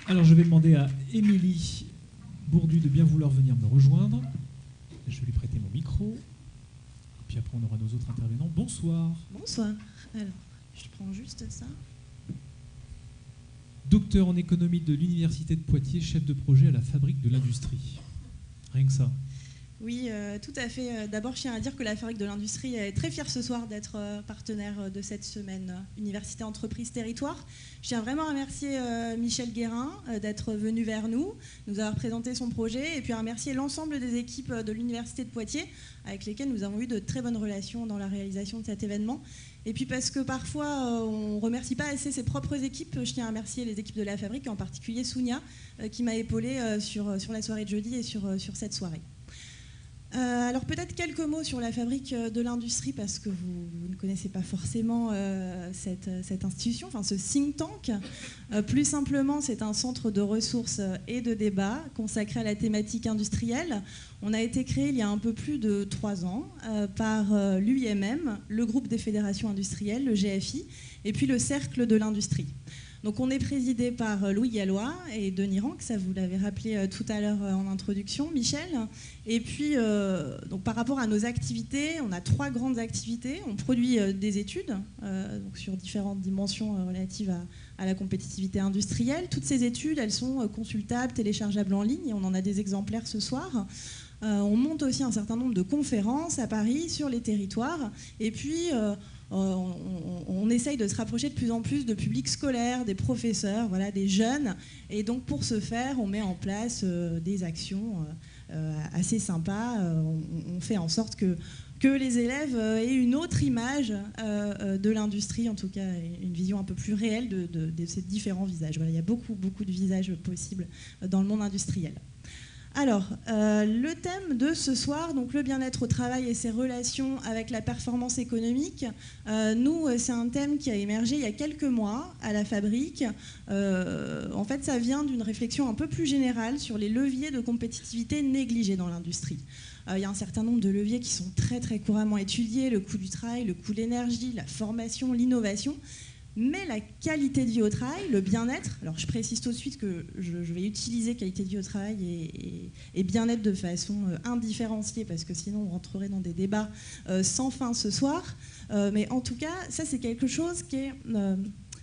Alors je vais demander à Émilie Bourdu de bien vouloir venir me rejoindre. Je vais lui prêter mon micro. Puis après on aura nos autres intervenants. Bonsoir. Bonsoir. Alors, je prends juste ça. Docteur en économie de l'Université de Poitiers, chef de projet à la Fabrique de l'Industrie. Rien que ça. Oui, tout à fait. D'abord, je tiens à dire que la Fabrique de l'Industrie est très fière ce soir d'être partenaire de cette semaine Université Entreprise Territoire. Je tiens vraiment à remercier Michel Guérin d'être venu vers nous avoir présenté son projet, et puis à remercier l'ensemble des équipes de l'Université de Poitiers avec lesquelles nous avons eu de très bonnes relations dans la réalisation de cet événement. Et puis parce que parfois on ne remercie pas assez ses propres équipes, je tiens à remercier les équipes de la Fabrique, en particulier Sounia, qui m'a épaulée sur la soirée de jeudi et sur cette soirée. Alors peut-être quelques mots sur la Fabrique de l'Industrie, parce que vous ne connaissez pas forcément cette institution, enfin ce think tank. Plus simplement, c'est un centre de ressources et de débat consacré à la thématique industrielle. On a été créé il y a un peu plus de 3 ans par l'UIMM, le groupe des fédérations industrielles, le GFI, et puis le Cercle de l'Industrie. Donc on est présidé par Louis Gallois et Denis Ranck, ça vous l'avez rappelé tout à l'heure en introduction, Michel. Et puis, donc par rapport à nos activités, on a 3 grandes activités. On produit des études donc sur différentes dimensions relatives à la compétitivité industrielle. Toutes ces études, elles sont consultables, téléchargeables en ligne, et on en a des exemplaires ce soir. On monte aussi un certain nombre de conférences à Paris sur les territoires. Et puis, on essaye de se rapprocher de plus en plus de publics scolaires, des professeurs, voilà, des jeunes. Et donc pour ce faire, on met en place des actions assez sympas. On fait en sorte que les élèves aient une autre image de l'industrie, en tout cas une vision un peu plus réelle de ces différents visages. Voilà, il y a beaucoup de visages possibles dans le monde industriel. Alors, le thème de ce soir, donc le bien-être au travail et ses relations avec la performance économique, c'est un thème qui a émergé il y a quelques mois à la Fabrique. En fait, ça vient d'une réflexion un peu plus générale sur les leviers de compétitivité négligés dans l'industrie. Il y a un certain nombre de leviers qui sont très couramment étudiés, le coût du travail, le coût de l'énergie, la formation, l'innovation. Mais la qualité de vie au travail, le bien-être, alors je précise tout de suite que je vais utiliser qualité de vie au travail et bien-être de façon indifférenciée, parce que sinon on rentrerait dans des débats sans fin ce soir. Mais en tout cas, ça c'est quelque chose qui est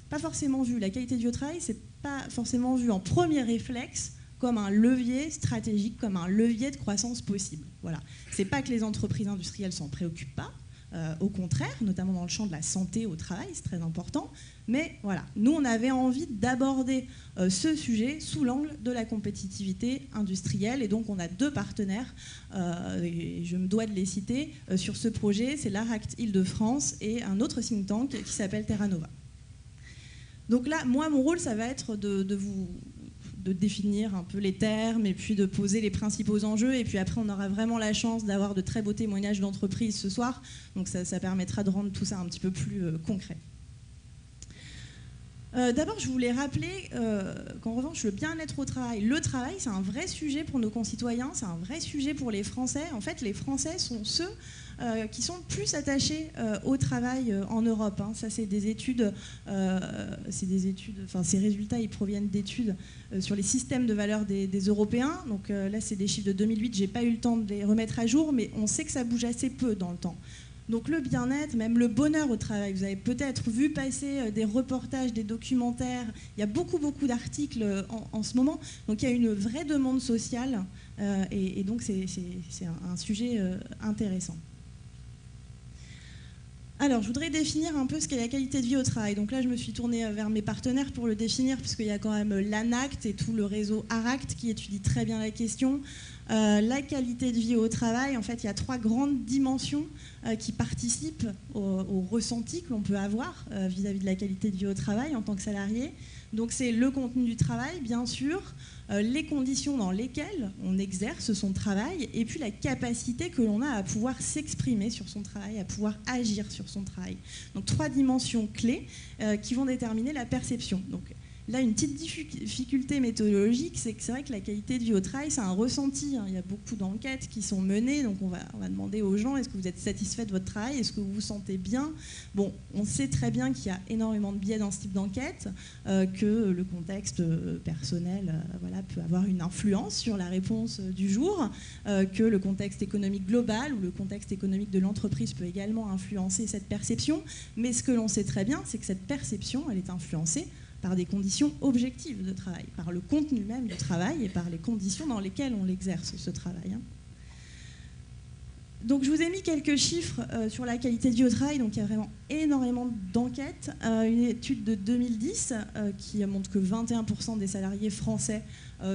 pas forcément vu. La qualité de vie au travail, c'est pas forcément vu en premier réflexe comme un levier stratégique, comme un levier de croissance possible. Voilà. C'est pas que les entreprises industrielles s'en préoccupent pas. Au contraire, notamment dans le champ de la santé au travail, c'est très important. Mais voilà, nous, on avait envie d'aborder ce sujet sous l'angle de la compétitivité industrielle. Et donc, on a 2 partenaires, et je me dois de les citer, sur ce projet. C'est l'ARACT Île-de-France et un autre think tank qui s'appelle Terra Nova. Donc là, moi, mon rôle, ça va être de définir un peu les termes et puis de poser les principaux enjeux. Et puis après, on aura vraiment la chance d'avoir de très beaux témoignages d'entreprises ce soir. Donc ça permettra de rendre tout ça un petit peu plus concret. D'abord, je voulais rappeler qu'en revanche, le bien-être au travail, le travail, c'est un vrai sujet pour nos concitoyens, c'est un vrai sujet pour les Français. En fait, les Français sont ceux qui sont plus attachés au travail en Europe. Hein. Ça, c'est des études, ces résultats, ils proviennent d'études sur les systèmes de valeur des Européens. Donc là, c'est des chiffres de 2008, j'ai pas eu le temps de les remettre à jour, mais on sait que ça bouge assez peu dans le temps. Donc le bien-être, même le bonheur au travail, vous avez peut-être vu passer des reportages, des documentaires, il y a beaucoup d'articles en ce moment, donc il y a une vraie demande sociale et donc c'est un sujet intéressant. Alors, je voudrais définir un peu ce qu'est la qualité de vie au travail. Donc là, je me suis tournée vers mes partenaires pour le définir, puisqu'il y a quand même l'ANACT et tout le réseau ARACT qui étudie très bien la question. La qualité de vie au travail, en fait, il y a 3 grandes dimensions qui participent au ressenti que l'on peut avoir vis-à-vis de la qualité de vie au travail en tant que salarié. Donc c'est le contenu du travail, bien sûr, les conditions dans lesquelles on exerce son travail, et puis la capacité que l'on a à pouvoir s'exprimer sur son travail, à pouvoir agir sur son travail. Donc 3 dimensions clés qui vont déterminer la perception. Donc Là, une petite difficulté méthodologique, c'est que c'est vrai que la qualité de vie au travail, c'est un ressenti. Il y a beaucoup d'enquêtes qui sont menées, donc on va demander aux gens, est-ce que vous êtes satisfait de votre travail? Est-ce que vous vous sentez bien? Bon, on sait très bien qu'il y a énormément de biais dans ce type d'enquête, que le contexte personnel peut avoir une influence sur la réponse du jour, que le contexte économique global ou le contexte économique de l'entreprise peut également influencer cette perception. Mais ce que l'on sait très bien, c'est que cette perception, elle est influencée par des conditions objectives de travail, par le contenu même du travail et par les conditions dans lesquelles on l'exerce, ce travail. Donc je vous ai mis quelques chiffres sur la qualité de vie au travail, donc il y a vraiment énormément d'enquêtes. Une étude de 2010 qui montre que 21% des salariés français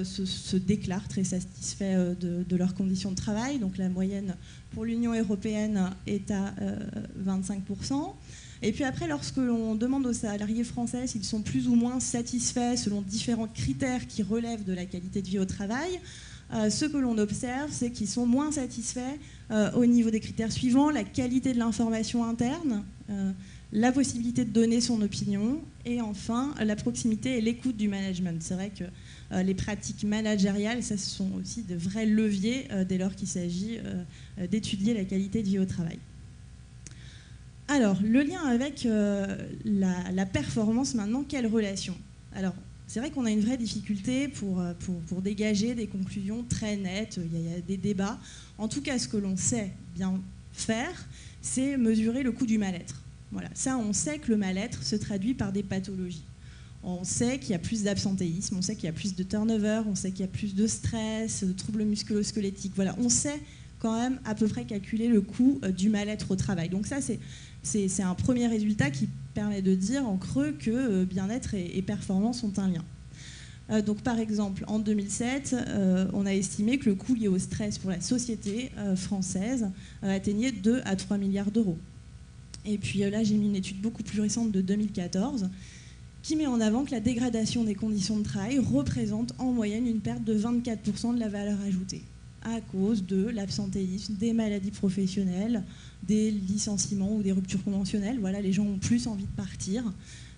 se déclarent très satisfaits de leurs conditions de travail, donc la moyenne pour l'Union européenne est à 25%. Et puis après, lorsque l'on demande aux salariés français s'ils sont plus ou moins satisfaits selon différents critères qui relèvent de la qualité de vie au travail, ce que l'on observe, c'est qu'ils sont moins satisfaits au niveau des critères suivants: la qualité de l'information interne, la possibilité de donner son opinion, et enfin la proximité et l'écoute du management. C'est vrai que les pratiques managériales, ça, ce sont aussi de vrais leviers dès lors qu'il s'agit d'étudier la qualité de vie au travail. Alors, le lien avec la performance maintenant, quelle relation? Alors, c'est vrai qu'on a une vraie difficulté pour dégager des conclusions très nettes, il y a des débats. En tout cas, ce que l'on sait bien faire, c'est mesurer le coût du mal-être. Voilà, ça, on sait que le mal-être se traduit par des pathologies. On sait qu'il y a plus d'absentéisme, on sait qu'il y a plus de turnover, on sait qu'il y a plus de stress, de troubles musculo-squelettiques. Voilà, on sait quand même à peu près calculer le coût du mal-être au travail. Donc ça, c'est un premier résultat qui permet de dire en creux que bien-être et performance ont un lien. Donc par exemple, en 2007, on a estimé que le coût lié au stress pour la société française atteignait 2 à 3 milliards d'euros. Et puis là, j'ai mis une étude beaucoup plus récente de 2014 qui met en avant que la dégradation des conditions de travail représente en moyenne une perte de 24% de la valeur ajoutée, à cause de l'absentéisme, des maladies professionnelles, des licenciements ou des ruptures conventionnelles. Voilà, les gens ont plus envie de partir.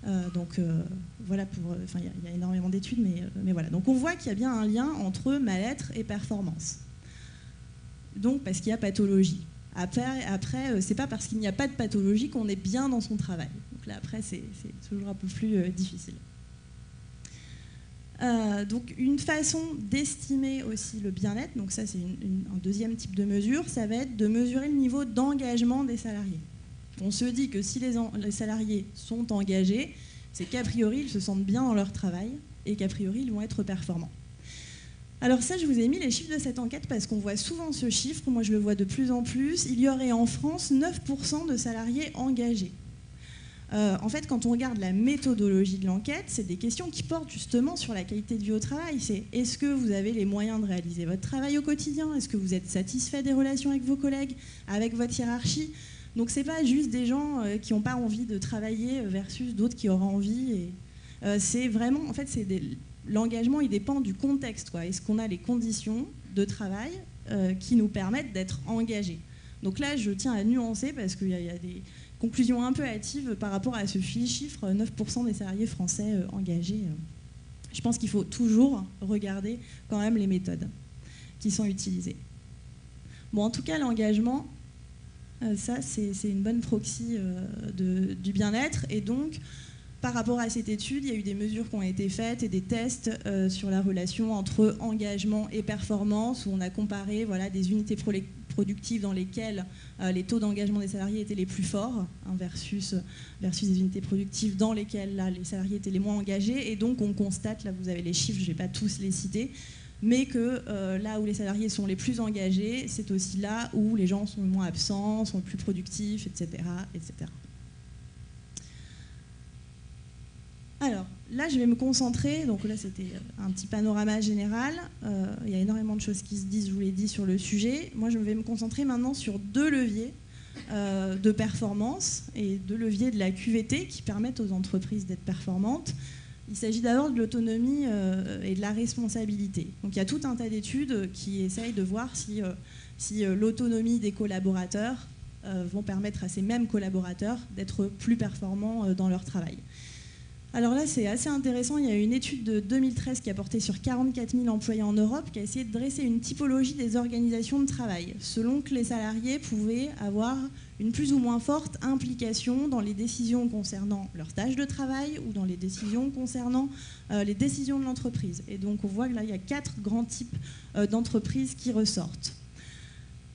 Voilà, il y a énormément d'études, mais voilà. Donc on voit qu'il y a bien un lien entre mal-être et performance. Donc parce qu'il y a pathologie. Après, c'est pas parce qu'il n'y a pas de pathologie qu'on est bien dans son travail. Donc là, après, c'est toujours un peu plus difficile. Donc une façon d'estimer aussi le bien-être, donc ça c'est un deuxième type de mesure, ça va être de mesurer le niveau d'engagement des salariés. On se dit que si les salariés sont engagés, c'est qu'a priori ils se sentent bien dans leur travail et qu'a priori ils vont être performants. Alors ça, je vous ai mis les chiffres de cette enquête parce qu'on voit souvent ce chiffre, moi je le vois de plus en plus. Il y aurait en France 9% de salariés engagés. En fait, quand on regarde la méthodologie de l'enquête, c'est des questions qui portent justement sur la qualité de vie au travail. C'est: est-ce que vous avez les moyens de réaliser votre travail au quotidien? Est-ce que vous êtes satisfait des relations avec vos collègues, avec votre hiérarchie? Donc c'est pas juste des gens qui n'ont pas envie de travailler versus d'autres qui auraient envie. C'est vraiment, en fait, l'engagement, il dépend du contexte, quoi. Est-ce qu'on a les conditions de travail qui nous permettent d'être engagés? Donc là, je tiens à nuancer parce qu'il y a des conclusion un peu hâtive par rapport à ce chiffre, 9% des salariés français engagés. Je pense qu'il faut toujours regarder quand même les méthodes qui sont utilisées. Bon, en tout cas, l'engagement, ça, c'est une bonne proxy du bien-être. Et donc, par rapport à cette étude, il y a eu des mesures qui ont été faites et des tests sur la relation entre engagement et performance, où on a comparé des unités productives dans lesquelles les taux d'engagement des salariés étaient les plus forts, versus des unités productives dans lesquelles là, les salariés étaient les moins engagés. Et donc on constate, là vous avez les chiffres, je ne vais pas tous les citer, mais que là où les salariés sont les plus engagés, c'est aussi là où les gens sont le moins absents, sont le plus productifs, etc. etc. Alors, là, je vais me concentrer, donc là, c'était un petit panorama général. Il y a énormément de choses qui se disent, je vous l'ai dit, sur le sujet. Moi, je vais me concentrer maintenant sur 2 leviers de performance et 2 leviers de la QVT qui permettent aux entreprises d'être performantes. Il s'agit d'abord de l'autonomie et de la responsabilité. Donc, il y a tout un tas d'études qui essayent de voir si l'autonomie des collaborateurs vont permettre à ces mêmes collaborateurs d'être plus performants dans leur travail. Alors là, c'est assez intéressant. Il y a une étude de 2013 qui a porté sur 44 000 employés en Europe, qui a essayé de dresser une typologie des organisations de travail, selon que les salariés pouvaient avoir une plus ou moins forte implication dans les décisions concernant leur tâche de travail ou dans les décisions concernant les décisions de l'entreprise. Et donc, on voit que là, il y a 4 grands types d'entreprises qui ressortent.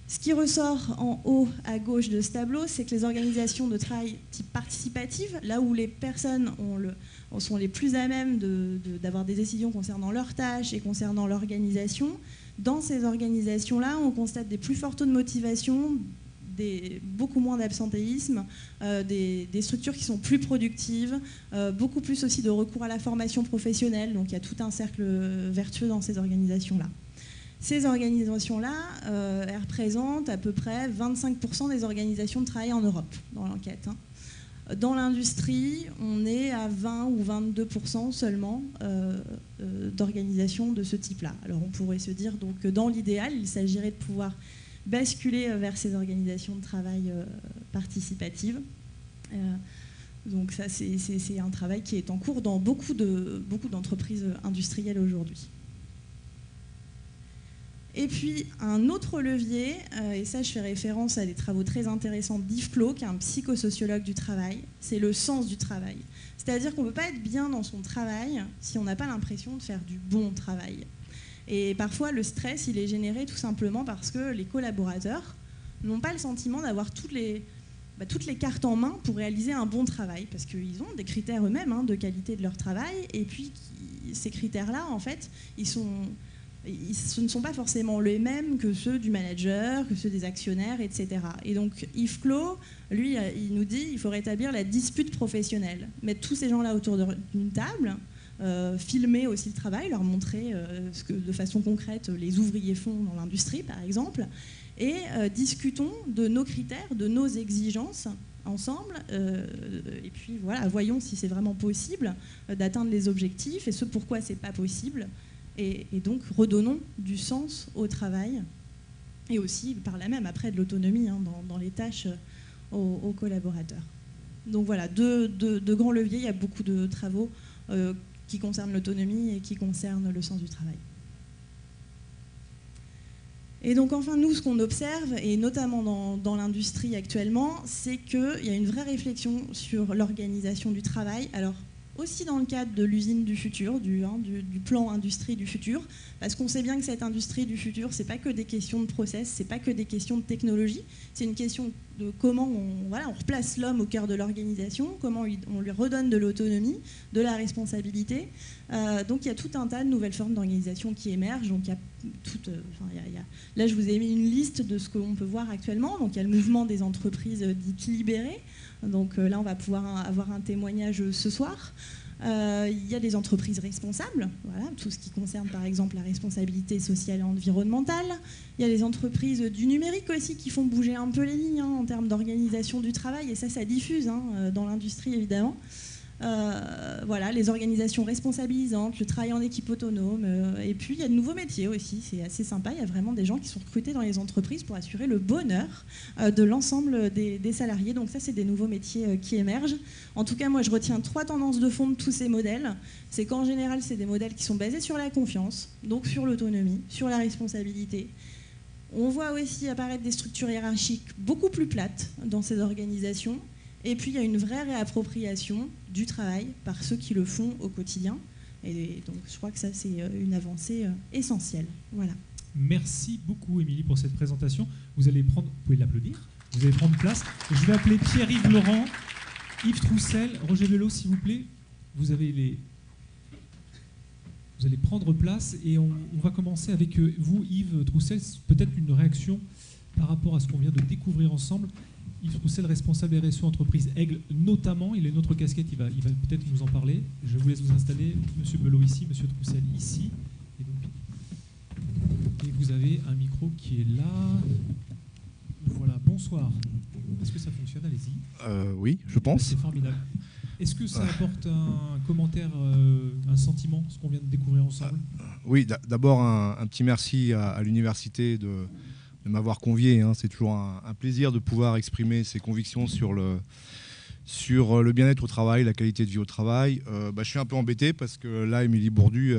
Ce qui ressort en haut à gauche de ce tableau, c'est que les organisations de travail type participative, là où les personnes sont les plus à même d'avoir des décisions concernant leurs tâches et concernant l'organisation, dans ces organisations-là, on constate des plus forts taux de motivation, beaucoup moins d'absentéisme, des structures qui sont plus productives, beaucoup plus aussi de recours à la formation professionnelle, donc il y a tout un cercle vertueux dans ces organisations-là. Ces organisations-là, elles représentent à peu près 25% des organisations de travail en Europe, dans l'enquête. Dans l'industrie, on est à 20 ou 22% seulement d'organisations de ce type-là. Alors on pourrait se dire donc, que dans l'idéal, il s'agirait de pouvoir basculer vers ces organisations de travail participatives. Donc ça, c'est un travail qui est en cours dans beaucoup d'entreprises industrielles aujourd'hui. Et puis, un autre levier, et ça je fais référence à des travaux très intéressants d'Yves Clos, qui est un psychosociologue du travail, c'est le sens du travail. C'est-à-dire qu'on ne peut pas être bien dans son travail si on n'a pas l'impression de faire du bon travail. Et parfois, le stress, il est généré tout simplement parce que les collaborateurs n'ont pas le sentiment d'avoir toutes les cartes en main pour réaliser un bon travail, parce qu'ils ont des critères eux-mêmes de qualité de leur travail, et puis ces critères-là, en fait, ce ne sont pas forcément les mêmes que ceux du manager, que ceux des actionnaires, etc. Et donc Yves Clos, lui, il nous dit qu'il faut rétablir la dispute professionnelle. Mettre tous ces gens-là autour d'une table, filmer aussi le travail, leur montrer ce que de façon concrète les ouvriers font dans l'industrie, par exemple, et discutons de nos critères, de nos exigences ensemble, et puis voilà, voyons si c'est vraiment possible d'atteindre les objectifs et ce pourquoi c'est pas possible. Et donc redonnons du sens au travail et aussi par là même après de l'autonomie dans les tâches aux collaborateurs. Donc voilà, deux grands leviers, il y a beaucoup de travaux qui concernent l'autonomie et qui concernent le sens du travail. Et donc enfin nous, ce qu'on observe, et notamment dans l'industrie actuellement, c'est qu'il y a une vraie réflexion sur l'organisation du travail. Alors, aussi dans le cadre de l'usine du futur, du plan industrie du futur, parce qu'on sait bien que cette industrie du futur, c'est pas que des questions de process, c'est pas que des questions de technologie, c'est une question de comment on replace l'homme au cœur de l'organisation, comment on lui redonne de l'autonomie, de la responsabilité. Donc il y a tout un tas de nouvelles formes d'organisation qui émergent. Donc là, je vous ai mis une liste de ce qu'on peut voir actuellement. Donc il y a le mouvement des entreprises dites libérées. Donc là, on va pouvoir avoir un témoignage ce soir. Il y a des entreprises responsables, voilà, tout ce qui concerne par exemple la responsabilité sociale et environnementale. Il y a les entreprises du numérique aussi qui font bouger un peu les lignes en termes d'organisation du travail, et ça diffuse dans l'industrie évidemment. Voilà, les organisations responsabilisantes, le travail en équipe autonome, et puis il y a de nouveaux métiers aussi, c'est assez sympa, il y a vraiment des gens qui sont recrutés dans les entreprises pour assurer le bonheur de l'ensemble des salariés, donc ça c'est des nouveaux métiers qui émergent. En tout cas moi je retiens 3 tendances de fond de tous ces modèles, c'est qu'en général c'est des modèles qui sont basés sur la confiance, donc sur l'autonomie, sur la responsabilité. On voit aussi apparaître des structures hiérarchiques beaucoup plus plates dans ces organisations. Et puis, il y a une vraie réappropriation du travail par ceux qui le font au quotidien. Et donc, je crois que ça, c'est une avancée essentielle. Voilà. Merci beaucoup, Émilie, pour cette présentation. Vous pouvez l'applaudir. Vous allez prendre place. Je vais appeler Pierre-Yves Laurent, Yves Troussel, Roger Belot, s'il vous plaît. Vous allez prendre place et on va commencer avec vous, Yves Troussel. Peut-être une réaction par rapport à ce qu'on vient de découvrir ensemble. Yves Troussel, responsable RSE entreprise Aigle, notamment, il est notre casquette, il va peut-être nous en parler. Je vous laisse vous installer, Monsieur Belot ici, Monsieur Troussel ici. Et vous avez un micro qui est là. Voilà, bonsoir. Est-ce que ça fonctionne? Allez-y. Oui, je pense. C'est formidable. Est-ce que ça apporte un commentaire, un sentiment, ce qu'on vient de découvrir ensemble? Oui, d'abord un petit merci à l'université de m'avoir convié. C'est toujours un plaisir de pouvoir exprimer ses convictions sur sur le bien-être au travail, la qualité de vie au travail. Je suis un peu embêté parce que là, Émilie Bourdu,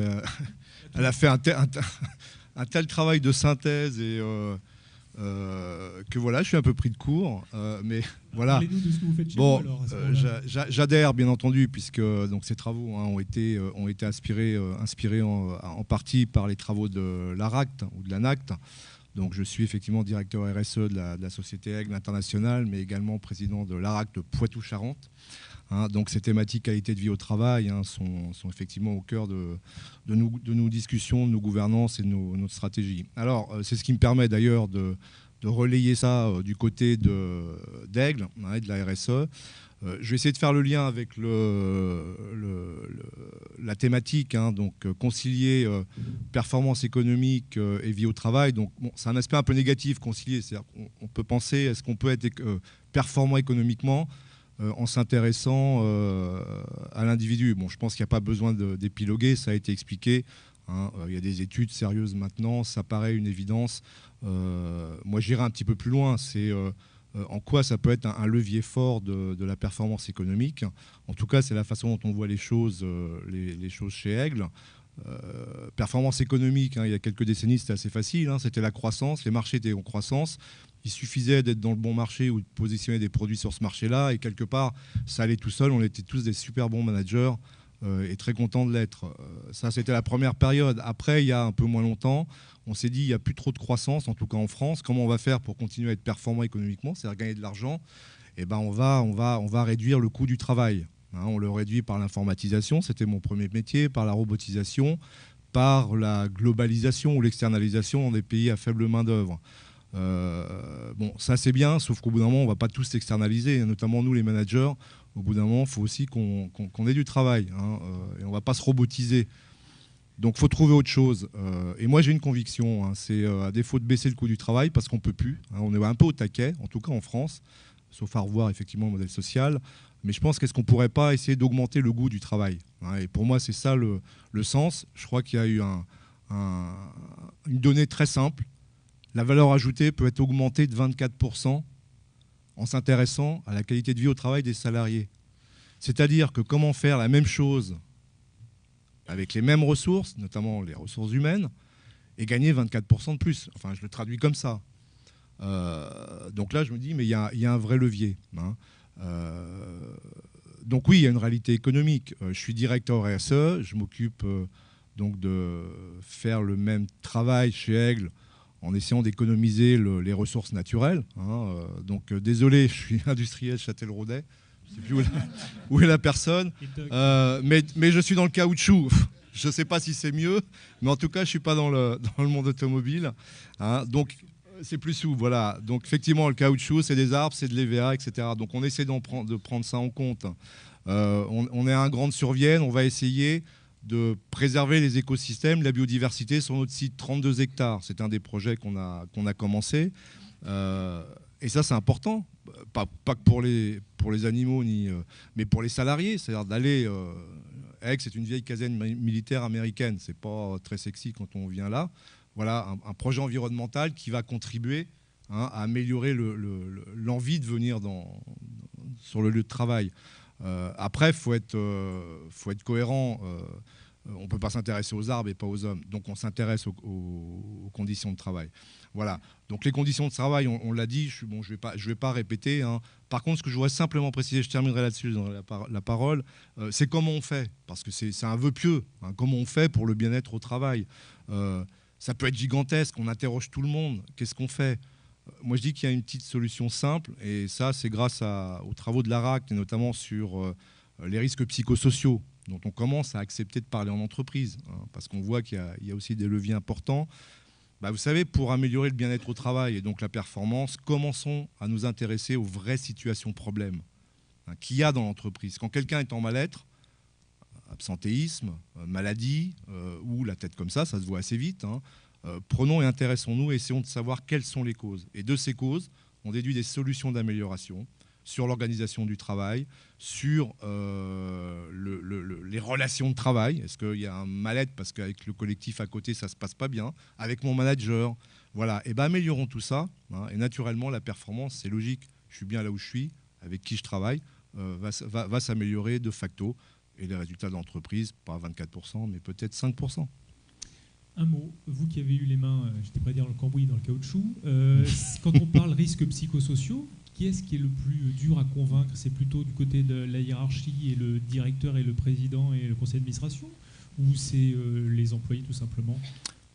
elle a fait un tel travail de synthèse et que voilà, je suis un peu pris de cours. Mais voilà. Parlez-nous de ce que vous faites chez bon, vous, alors, à ce moment-là. j'adhère bien entendu puisque donc ces travaux ont été inspirés en partie par les travaux de l'ARACT ou de l'ANACT. Donc je suis effectivement directeur RSE de la société Aigle International, mais également président de l'ARACT de Poitou-Charentes. Donc ces thématiques qualité de vie au travail sont effectivement au cœur de nos discussions, de nos gouvernances et de notre stratégie. Alors c'est ce qui me permet d'ailleurs de relayer ça du côté d'Aigle et de la RSE. Je vais essayer de faire le lien avec la thématique, donc concilier performance économique et vie au travail. Donc bon, c'est un aspect un peu négatif, concilier. C'est-à-dire qu'on peut penser, est-ce qu'on peut être performant économiquement en s'intéressant à l'individu. Bon, je pense qu'il n'y a pas besoin d'épiloguer, ça a été expliqué. Il y a des études sérieuses maintenant, ça paraît une évidence. Moi, j'irai un petit peu plus loin. C'est en quoi ça peut être un levier fort de la performance économique. En tout cas, c'est la façon dont on voit les choses chez Aigle. Performance économique, il y a quelques décennies, c'était assez facile. C'était la croissance, les marchés étaient en croissance. Il suffisait d'être dans le bon marché ou de positionner des produits sur ce marché-là. Et quelque part, ça allait tout seul. On était tous des super bons managers et très contents de l'être. Ça, c'était la première période. Après, il y a un peu moins longtemps, on s'est dit il n'y a plus trop de croissance, en tout cas en France. Comment on va faire pour continuer à être performant économiquement, c'est-à-dire gagner de l'argent? On va réduire le coût du travail. On le réduit par l'informatisation, c'était mon premier métier, par la robotisation, par la globalisation ou l'externalisation dans des pays à faible main-d'œuvre. Bon, ça c'est bien, sauf qu'au bout d'un moment, on ne va pas tous l'externaliser, notamment nous les managers. Au bout d'un moment, il faut aussi qu'on ait du travail, et on ne va pas se robotiser. Donc il faut trouver autre chose. Et moi j'ai une conviction, c'est à défaut de baisser le coût du travail, parce qu'on ne peut plus, on est un peu au taquet, en tout cas en France, sauf à revoir effectivement le modèle social. Mais je pense qu'est-ce qu'on ne pourrait pas essayer d'augmenter le goût du travail, et pour moi c'est ça le sens. Je crois qu'il y a eu une donnée très simple. La valeur ajoutée peut être augmentée de 24% en s'intéressant à la qualité de vie au travail des salariés. C'est-à-dire que comment faire la même chose avec les mêmes ressources, notamment les ressources humaines, et gagner 24% de plus. Enfin, je le traduis comme ça. Donc là, je me dis, mais il y a un vrai levier. Donc oui, il y a une réalité économique. Je suis directeur RSE, je m'occupe donc de faire le même travail chez Aigle en essayant d'économiser les ressources naturelles. Donc désolé, je suis industriel Châtelleraudais. Je ne sais plus où est la personne. Mais je suis dans le caoutchouc. Je ne sais pas si c'est mieux, mais en tout cas, je ne suis pas dans le monde automobile. Donc c'est plus souple. Voilà. Donc effectivement, le caoutchouc, c'est des arbres, c'est de l'EVA, etc. Donc on essaie de prendre ça en compte. On est à un grand de Survienne, on va essayer de préserver les écosystèmes, la biodiversité sur notre site, 32 hectares. C'est un des projets qu'on a commencé. Et ça, c'est important, pas que pour les animaux, mais pour les salariés. C'est-à-dire d'aller... Aix, c'est une vieille caserne militaire américaine. C'est pas très sexy quand on vient là. Voilà, un projet environnemental qui va contribuer à améliorer l'envie de venir sur le lieu de travail. Après, il faut être cohérent. On ne peut pas s'intéresser aux arbres et pas aux hommes. Donc on s'intéresse aux conditions de travail. Voilà. Donc les conditions de travail, on l'a dit, je ne vais pas répéter. Par contre, ce que je voudrais simplement préciser, je terminerai là-dessus dans la parole, c'est comment on fait. Parce que c'est un vœu pieux. Comment on fait pour le bien-être au travail. Ça peut être gigantesque, on interroge tout le monde. Qu'est-ce qu'on fait? Moi, je dis qu'il y a une petite solution simple, et ça, c'est grâce aux travaux de l'ARACT, et notamment sur les risques psychosociaux, dont on commence à accepter de parler en entreprise, parce qu'on voit qu'il y a aussi des leviers importants. Vous savez, pour améliorer le bien-être au travail et donc la performance, commençons à nous intéresser aux vraies situations problèmes qu'il y a dans l'entreprise. Quand quelqu'un est en mal-être, absentéisme, maladie, ou la tête comme ça se voit assez vite, prenons et intéressons-nous et essayons de savoir quelles sont les causes. Et de ces causes, on déduit des solutions d'amélioration sur l'organisation du travail, sur les relations de travail. Est-ce qu'il y a un mal-être parce qu'avec le collectif à côté, ça ne se passe pas bien? Avec mon manager, voilà. Et améliorons tout ça. Et naturellement, la performance, c'est logique. Je suis bien là où je suis, avec qui je travaille. va s'améliorer de facto. Et les résultats de l'entreprise, pas 24%, mais peut-être 5%. Un mot, vous qui avez eu les mains, j'étais prêt à dire dans le cambouis, dans le caoutchouc, quand on parle risques psychosociaux, qui est-ce qui est le plus dur à convaincre? C'est plutôt du côté de la hiérarchie et le directeur et le président et le conseil d'administration, ou c'est les employés tout simplement?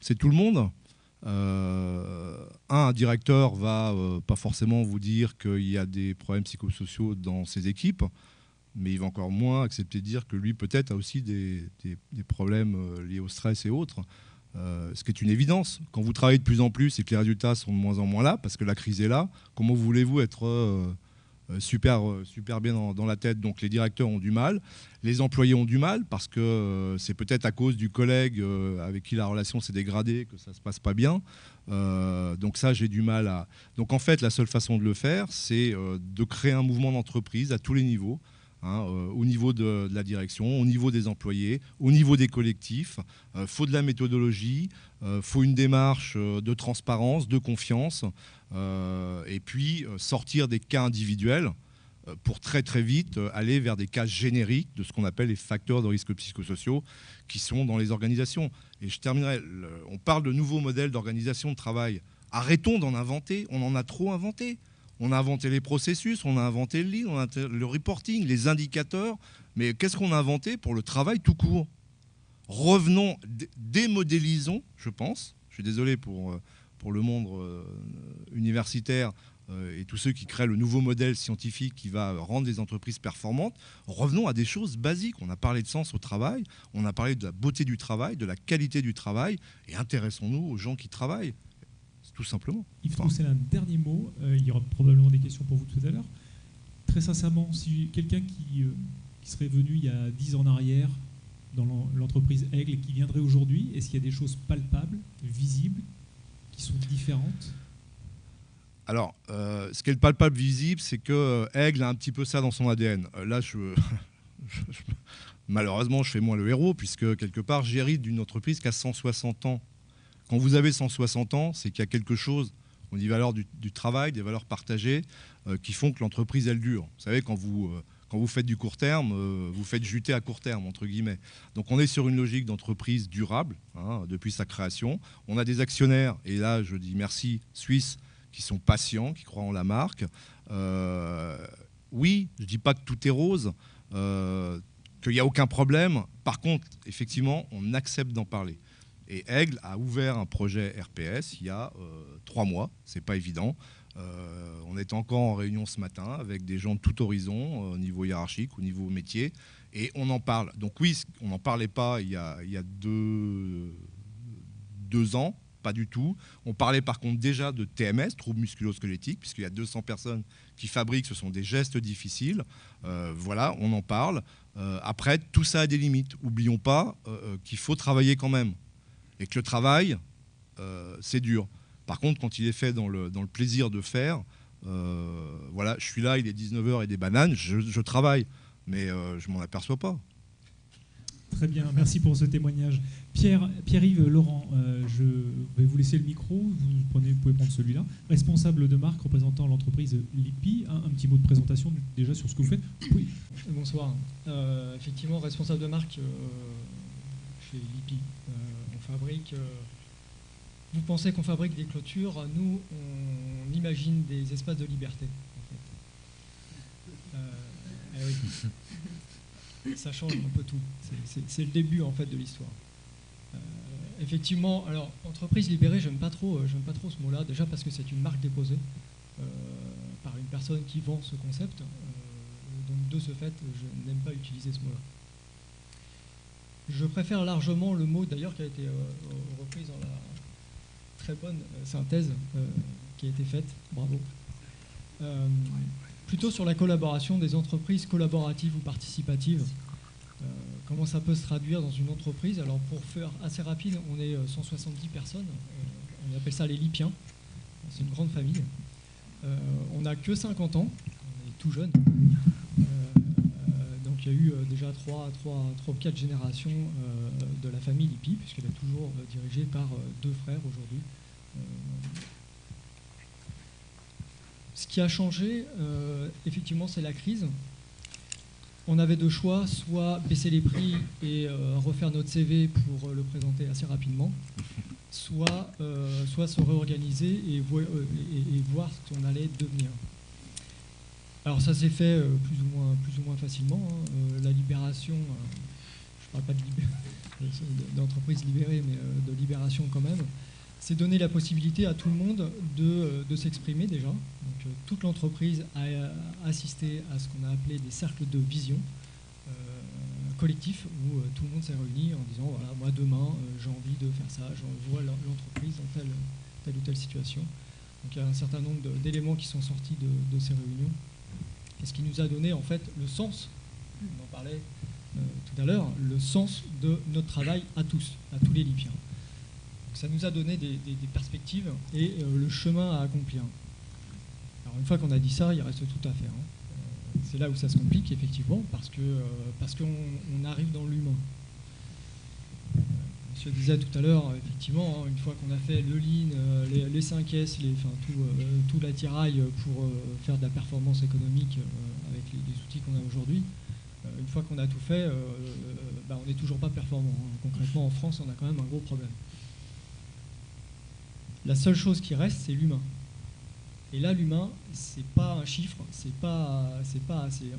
C'est tout le monde. Un directeur va pas forcément vous dire qu'il y a des problèmes psychosociaux dans ses équipes, mais il va encore moins accepter de dire que lui peut-être a aussi des problèmes liés au stress et autres. Ce qui est une évidence. Quand vous travaillez de plus en plus et que les résultats sont de moins en moins là, parce que la crise est là, comment voulez-vous être super bien dans la tête? Donc les directeurs ont du mal, les employés ont du mal, parce que c'est peut-être à cause du collègue avec qui la relation s'est dégradée que ça ne se passe pas bien. Donc ça, j'ai du mal à... Donc en fait, la seule façon de le faire, c'est de créer un mouvement d'entreprise à tous les niveaux. Au niveau de la direction, au niveau des employés, au niveau des collectifs. Faut de la méthodologie, faut une démarche de transparence, de confiance, et puis sortir des cas individuels pour très très vite aller vers des cas génériques de ce qu'on appelle les facteurs de risque psychosociaux qui sont dans les organisations. Et je terminerai, on parle de nouveaux modèles d'organisation de travail. Arrêtons d'en inventer, on en a trop inventé. On a inventé les processus, on a inventé le lean, on a inventé le reporting, les indicateurs. Mais qu'est-ce qu'on a inventé pour le travail tout court? Revenons, démodélisons, je pense. Je suis désolé pour le monde universitaire et tous ceux qui créent le nouveau modèle scientifique qui va rendre les entreprises performantes. Revenons à des choses basiques. On a parlé de sens au travail, on a parlé de la beauté du travail, de la qualité du travail, et intéressons-nous aux gens qui travaillent. Tout simplement. Yves Troussel, un dernier mot. Il y aura probablement des questions pour vous tout à l'heure. Très sincèrement, si quelqu'un qui serait venu il y a 10 ans en arrière dans l'entreprise Aigle et qui viendrait aujourd'hui, est-ce qu'il y a des choses palpables, visibles, qui sont différentes? Alors, ce qui est le palpable visible, c'est que Aigle a un petit peu ça dans son ADN. Là, malheureusement, je fais moins le héros, puisque quelque part, j'hérite d'une entreprise qui a 160 ans. Quand vous avez 160 ans, c'est qu'il y a quelque chose, on dit valeurs du travail, des valeurs partagées, qui font que l'entreprise, elle dure. Vous savez, quand vous faites du court terme, vous faites juter à court terme, entre guillemets. Donc on est sur une logique d'entreprise durable, depuis sa création. On a des actionnaires, et là je dis merci, suisses, qui sont patients, qui croient en la marque. Oui, je ne dis pas que tout est rose, qu'il n'y a aucun problème. Par contre, effectivement, on accepte d'en parler. Et Aigle a ouvert un projet RPS il y a 3 mois, c'est pas évident. On est encore en réunion ce matin avec des gens de tout horizon, au niveau hiérarchique, au niveau métier, et on en parle. Donc oui, on n'en parlait pas il y a 2 ans, pas du tout. On parlait par contre déjà de TMS, troubles musculo-squelettiques, puisqu'il y a 200 personnes qui fabriquent, ce sont des gestes difficiles. Voilà, on en parle. Après, tout ça a des limites. Oublions pas qu'il faut travailler quand même. Et que le travail, c'est dur. Par contre, quand il est fait dans le plaisir de faire, voilà, je suis là, il est 19h et des bananes, je travaille, mais je ne m'en aperçois pas. Très bien, merci pour ce témoignage. Pierre-Yves Laurent, je vais vous laisser le micro, vous pouvez prendre celui-là. Responsable de marque représentant l'entreprise Lippi, un petit mot de présentation déjà sur ce que vous faites. Oui. Bonsoir. Effectivement, responsable de marque chez Lippi. On fabrique... vous pensez qu'on fabrique des clôtures, nous, on imagine des espaces de liberté. En fait. Oui. Ça change un peu tout. C'est le début en fait de l'histoire. Effectivement, alors entreprise libérée, j'aime pas trop ce mot-là. Déjà parce que c'est une marque déposée par une personne qui vend ce concept. Donc de ce fait, je n'aime pas utiliser ce mot-là. Je préfère largement le mot d'ailleurs qui a été repris dans la très bonne synthèse qui a été faite. Bravo. Plutôt sur la collaboration des entreprises collaboratives ou participatives. Comment ça peut se traduire dans une entreprise? Alors pour faire assez rapide, on est 170 personnes. On appelle ça les Lippiens. C'est une grande famille. On n'a que 50 ans. On est tout jeune. Donc il y a eu déjà 3 ou 4 générations de la famille Lippi, puisqu'elle est toujours dirigée par 2 frères aujourd'hui. Ce qui a changé, effectivement, c'est la crise. on avait deux choix, soit baisser les prix et refaire notre CV pour le présenter assez rapidement, soit se réorganiser et voir ce qu'on allait devenir. Alors ça s'est fait plus ou moins facilement. La libération, je ne parle pas d'entreprise libérée, mais de libération quand même, c'est donner la possibilité à tout le monde de s'exprimer déjà. Donc, toute l'entreprise a assisté à ce qu'on a appelé des cercles de vision collectifs où tout le monde s'est réuni en disant voilà, moi demain j'ai envie de faire ça, je vois l'entreprise dans telle ou telle situation. Donc il y a un certain nombre d'éléments qui sont sortis de ces réunions. Et ce qui nous a donné en fait le sens, on en parlait tout à l'heure, le sens de notre travail à tous les Lipiens. Ça nous a donné des perspectives et le chemin à accomplir. Alors une fois qu'on a dit ça, il reste tout à faire. C'est là où ça se complique effectivement, parce qu'on arrive dans l'humain. Monsieur disait tout à l'heure, effectivement, une fois qu'on a fait le lean, les 5S, tout l'attirail pour faire de la performance économique avec les outils qu'on a aujourd'hui, une fois qu'on a tout fait, on n'est toujours pas performant. Concrètement, en France, on a quand même un gros problème. La seule chose qui reste, c'est l'humain. Et là, l'humain, c'est pas un chiffre, c'est pas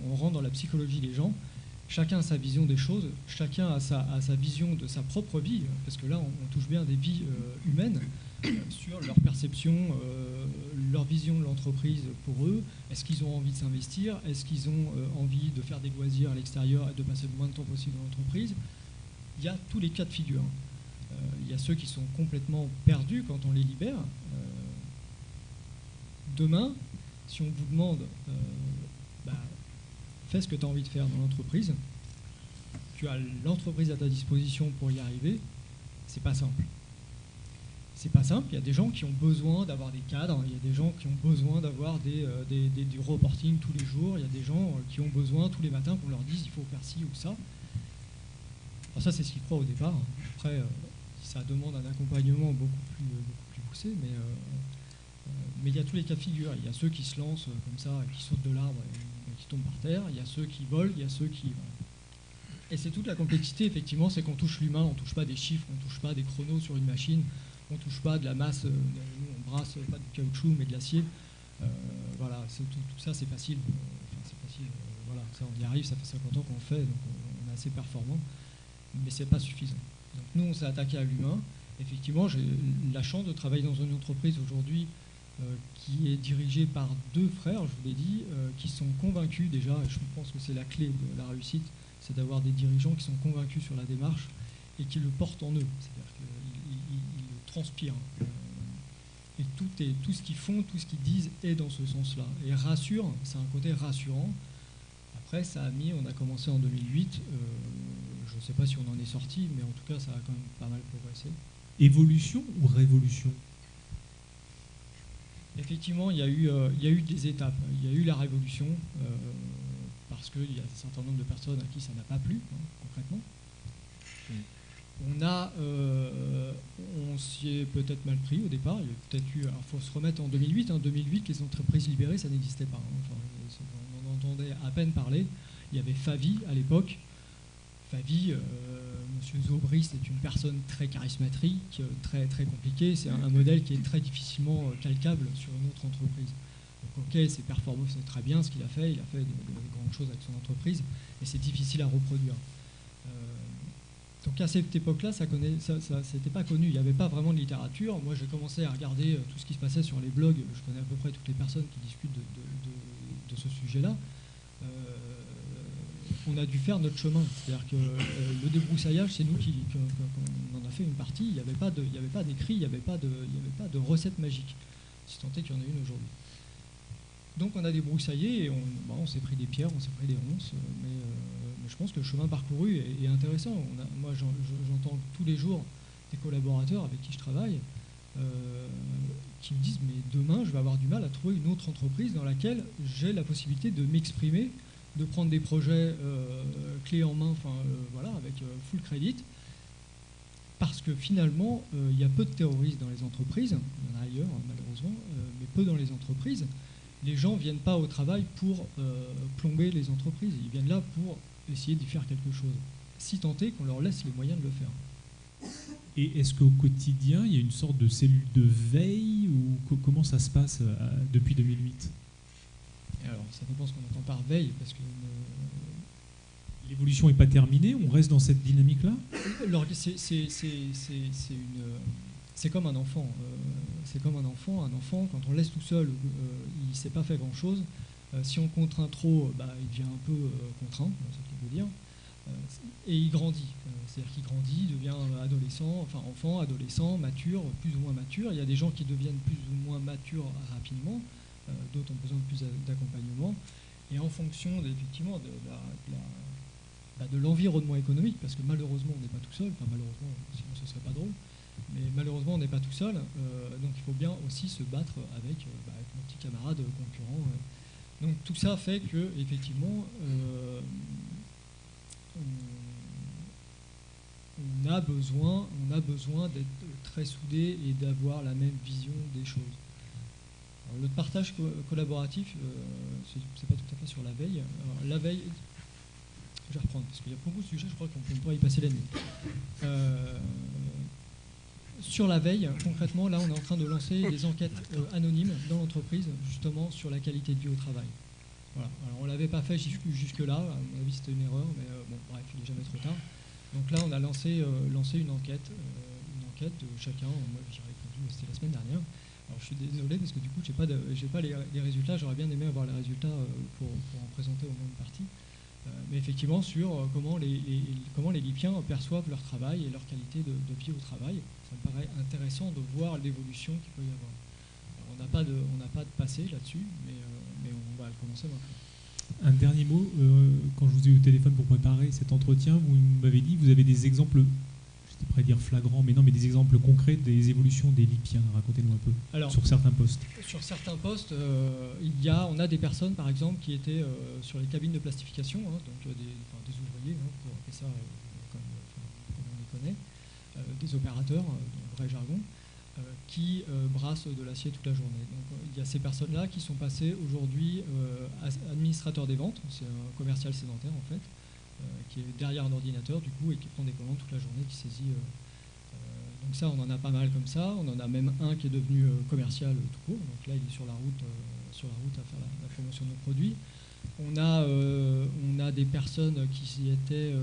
on rentre dans la psychologie des gens. Chacun a sa vision des choses, chacun a sa vision de sa propre vie, parce que là, on touche bien des vies humaines sur leur perception, leur vision de l'entreprise pour eux. Est-ce qu'ils ont envie de s'investir? Est-ce qu'ils ont envie de faire des loisirs à l'extérieur et de passer le moins de temps possible dans l'entreprise? Il y a tous les cas de figure. Il y a ceux qui sont complètement perdus quand on les libère. Demain, si on vous demande fais ce que tu as envie de faire dans l'entreprise, tu as l'entreprise à ta disposition pour y arriver, c'est pas simple. C'est pas simple, il y a des gens qui ont besoin d'avoir des cadres, il y a des gens qui ont besoin d'avoir du reporting tous les jours, il y a des gens qui ont besoin tous les matins qu'on leur dise il faut faire ci ou ça. Alors ça c'est ce qu'ils croient au départ. Après, ça demande un accompagnement beaucoup plus poussé, mais il y a tous les cas de figure. Il y a ceux qui se lancent comme ça, et qui sautent de l'arbre et qui tombent par terre. Il y a ceux qui volent, il y a ceux qui... Et c'est toute la complexité, effectivement, c'est qu'on touche l'humain, on ne touche pas des chiffres, on ne touche pas des chronos sur une machine, on ne touche pas de la masse, nous on brasse pas du caoutchouc mais de l'acier. Voilà, tout ça c'est facile. Voilà, ça on y arrive, ça fait 50 ans qu'on le fait, donc on est assez performant, mais c'est pas suffisant. Donc nous on s'est attaqué à l'humain. Effectivement, j'ai la chance de travailler dans une entreprise aujourd'hui qui est dirigée par deux frères, je vous l'ai dit, qui sont convaincus déjà, et je pense que c'est la clé de la réussite, c'est d'avoir des dirigeants qui sont convaincus sur la démarche et qui le portent en eux, c'est-à-dire qu'ils le transpirent. Et tout ce qu'ils font, tout ce qu'ils disent est dans ce sens-là. Et rassure, c'est un côté rassurant. Après, on a commencé en 2008, je ne sais pas si on en est sorti, mais en tout cas, ça a quand même pas mal progressé. Évolution ou révolution? Effectivement, il y a eu des étapes. Il y a eu la révolution, parce qu'il y a un certain nombre de personnes à qui ça n'a pas plu, concrètement. On s'y est peut-être mal pris au départ. Il y a peut-être eu. Il faut se remettre en 2008. En 2008, les entreprises libérées, ça n'existait pas. Enfin, on en entendait à peine parler. Il y avait Favi à l'époque. Favi, Monsieur Zobry, c'est une personne très charismatique, très, très compliquée. C'est un modèle qui est très difficilement calcable sur une autre entreprise. Donc, ok, c'est performant, c'est très bien ce qu'il a fait. Il a fait de grandes choses avec son entreprise, mais c'est difficile à reproduire. Donc à cette époque-là, ça n'était pas connu. Il n'y avait pas vraiment de littérature. Moi, j'ai commencé à regarder tout ce qui se passait sur les blogs. Je connais à peu près toutes les personnes qui discutent de ce sujet-là. On a dû faire notre chemin. C'est-à-dire que le débroussaillage, c'est nous qui en a fait une partie. Il n'y avait pas d'écrit, il n'y avait pas de recette magique, si tant est qu'il y en a une aujourd'hui. Donc on a débroussaillé et on s'est pris des pierres, on s'est pris des ronces, mais je pense que le chemin parcouru est intéressant. Moi, j'entends tous les jours des collaborateurs avec qui je travaille qui me disent « mais demain, je vais avoir du mal à trouver une autre entreprise dans laquelle j'ai la possibilité de m'exprimer, de prendre des projets clés en main, avec full credit, parce que finalement, il y a peu de terroristes dans les entreprises, il y en a ailleurs malheureusement, mais peu dans les entreprises, Les gens ne viennent pas au travail pour plomber les entreprises, ils viennent là pour essayer d'y faire quelque chose, si tant est qu'on leur laisse les moyens de le faire. Et est-ce qu'au quotidien, il y a une sorte de cellule de veille ou comment ça se passe depuis 2008 ? Alors, ça dépend ce qu'on entend par veille, parce que l'évolution n'est pas terminée, on reste dans cette dynamique-là ? C'est comme un enfant. C'est comme un enfant. Un enfant, quand on le laisse tout seul, il ne sait pas faire grand-chose. Si on le contraint trop, il devient un peu contraint, c'est ce qu'il veut dire. Et il grandit. C'est-à-dire qu'il grandit, devient adolescent, enfin enfant, adolescent, mature, plus ou moins mature. Il y a des gens qui deviennent plus ou moins matures rapidement, d'autres ont besoin de plus d'accompagnement. Et en fonction effectivement de l'environnement économique, parce que malheureusement on n'est pas tout seul, enfin malheureusement sinon ce serait pas drôle, mais malheureusement on n'est pas tout seul, donc il faut bien aussi se battre avec nos petits camarades concurrents. Donc tout ça fait que effectivement on a besoin d'être très soudés et d'avoir la même vision des choses. Alors, le partage collaboratif, c'est pas tout à fait sur la veille. Alors, la veille, je vais reprendre parce qu'il y a beaucoup de sujets, je crois qu'on pourrait y passer la nuit. Sur la veille, concrètement, là, on est en train de lancer des enquêtes anonymes dans l'entreprise, justement sur la qualité de vie au travail. Voilà. Alors, on ne l'avait pas fait jusque-là, à mon avis c'était une erreur, mais bon, bref, il n'est jamais trop tard. Donc là, on a lancé une enquête de chacun. Moi, j'ai répondu, c'était la semaine dernière. Alors, je suis désolé parce que du coup, j'ai pas les résultats. J'aurais bien aimé avoir les résultats pour en présenter au moins une partie. Mais effectivement, sur comment les Lipiens perçoivent leur travail et leur qualité de vie au travail. Ça me paraît intéressant de voir l'évolution qu'il peut y avoir. Alors, on n'a pas de passé là-dessus, mais on va le commencer maintenant. Un dernier mot, quand je vous ai eu au téléphone pour préparer cet entretien, vous m'avez dit que vous avez des exemples, je ne prêt dire flagrants, mais non, mais des exemples concrets des évolutions des Lipiens. Racontez-nous un peu. Alors, sur certains postes. Sur certains postes, on a des personnes, par exemple, qui étaient sur les cabines de plastification, donc des ouvriers, pour appeler ça comme on les connaît, des opérateurs, dans le vrai jargon, qui brassent de l'acier toute la journée. Donc il y a ces personnes-là qui sont passées aujourd'hui administrateurs des ventes, c'est un commercial sédentaire en fait, qui est derrière un ordinateur du coup et qui prend des commandes toute la journée, qui saisit. Donc ça, on en a pas mal comme ça. On en a même un qui est devenu commercial tout court. Donc là, il est sur la route à faire la promotion de nos produits. On a des personnes qui étaient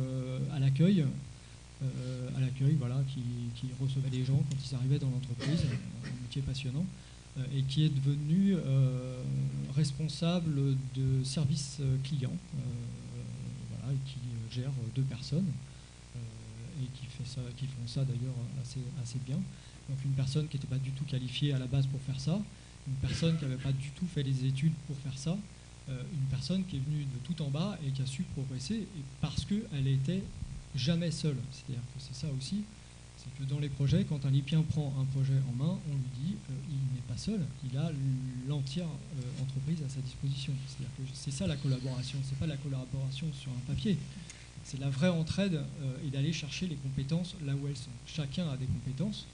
à l'accueil. Voilà, qui recevait les gens quand ils arrivaient dans l'entreprise, un métier passionnant, et qui est devenu responsable de service client, voilà, et qui gère 2 personnes, et qui font ça d'ailleurs assez bien. Donc une personne qui n'était pas du tout qualifiée à la base pour faire ça, une personne qui n'avait pas du tout fait les études pour faire ça, une personne qui est venue de tout en bas et qui a su progresser, et parce qu'elle était jamais seul. C'est-à-dire que c'est ça aussi, c'est que dans les projets, quand un Lipien prend un projet en main, on lui dit il n'est pas seul, il a l'entière entreprise à sa disposition. C'est-à-dire que c'est ça la collaboration, c'est pas la collaboration sur un papier, c'est la vraie entraide et d'aller chercher les compétences là où elles sont. Chacun a des compétences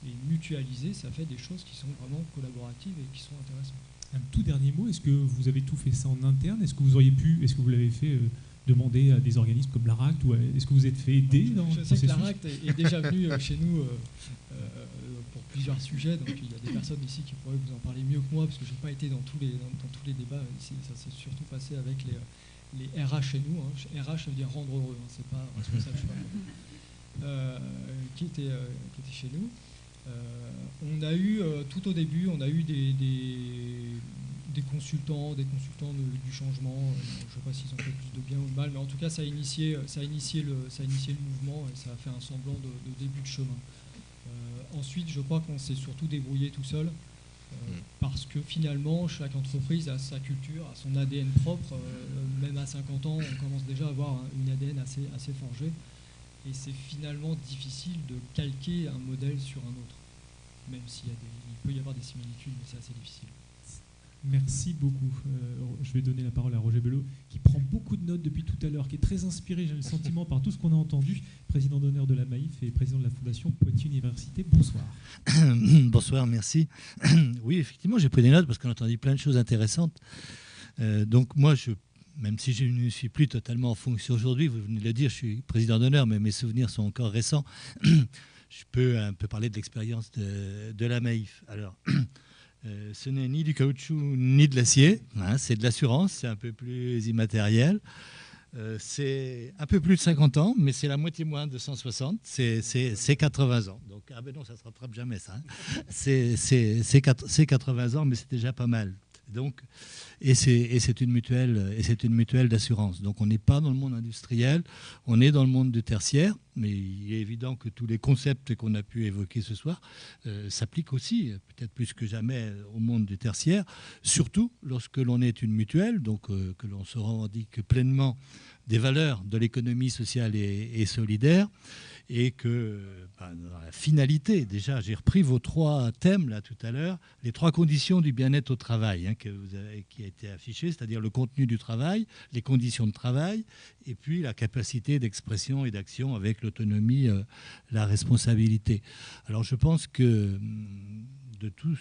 et mutualiser, ça fait des choses qui sont vraiment collaboratives et qui sont intéressantes. Un tout dernier mot, est-ce que vous avez tout fait ça en interne ? Est-ce que vous l'avez fait demander à des organismes comme l'ARACT, ou est-ce que vous êtes fait aider dans le processus ? Je sais que l'ARACT est déjà venu chez nous pour plusieurs sujets, donc il y a des personnes ici qui pourraient vous en parler mieux que moi, parce que je n'ai pas été dans tous les débats ici. Ça s'est surtout passé avec les RH chez nous. RH, ça veut dire rendre heureux, c'est pas responsable, qui était chez nous. On a eu, tout au début, on a eu des consultants du changement. Je ne sais pas s'ils ont fait plus de bien ou de mal, mais en tout cas, ça a initié le mouvement et ça a fait un semblant de début de chemin. Ensuite, je crois qu'on s'est surtout débrouillé tout seul, parce que finalement, chaque entreprise a sa culture, a son ADN propre. Même à 50 ans, on commence déjà à avoir une ADN assez forgée. Et c'est finalement difficile de calquer un modèle sur un autre, même s'il peut y avoir des similitudes, mais c'est assez difficile. Merci beaucoup. Je vais donner la parole à Roger Belot, qui prend beaucoup de notes depuis tout à l'heure, qui est très inspiré, j'ai le sentiment, par tout ce qu'on a entendu. Président d'honneur de la Maïf et président de la Fondation Poitiers Université. Bonsoir. Bonsoir, merci. Oui, effectivement, j'ai pris des notes parce qu'on a entendu plein de choses intéressantes. Donc moi, même si je ne suis plus totalement en fonction aujourd'hui, vous venez de le dire, je suis président d'honneur, mais mes souvenirs sont encore récents. Je peux un peu parler de l'expérience de la Maïf. Alors, ce n'est ni du caoutchouc ni de l'acier, hein, c'est de l'assurance, c'est un peu plus immatériel. C'est un peu plus de 50 ans, mais c'est la moitié moins de 160, c'est 80 ans. Donc, ah ben non, ça ne se rattrape jamais, ça. Hein. C'est 80 ans, mais c'est déjà pas mal. Donc, et c'est une mutuelle d'assurance. Donc on n'est pas dans le monde industriel, on est dans le monde du tertiaire, mais il est évident que tous les concepts qu'on a pu évoquer ce soir s'appliquent aussi, peut-être plus que jamais, au monde du tertiaire, surtout lorsque l'on est une mutuelle, donc que l'on se revendique pleinement des valeurs de l'économie sociale et solidaire, et que dans la finalité, déjà, j'ai repris vos 3 thèmes là tout à l'heure, les 3 conditions du bien-être au travail, hein, qui a été affiché, c'est-à-dire le contenu du travail, les conditions de travail, et puis la capacité d'expression et d'action avec l'autonomie, la responsabilité. Alors je pense que de tout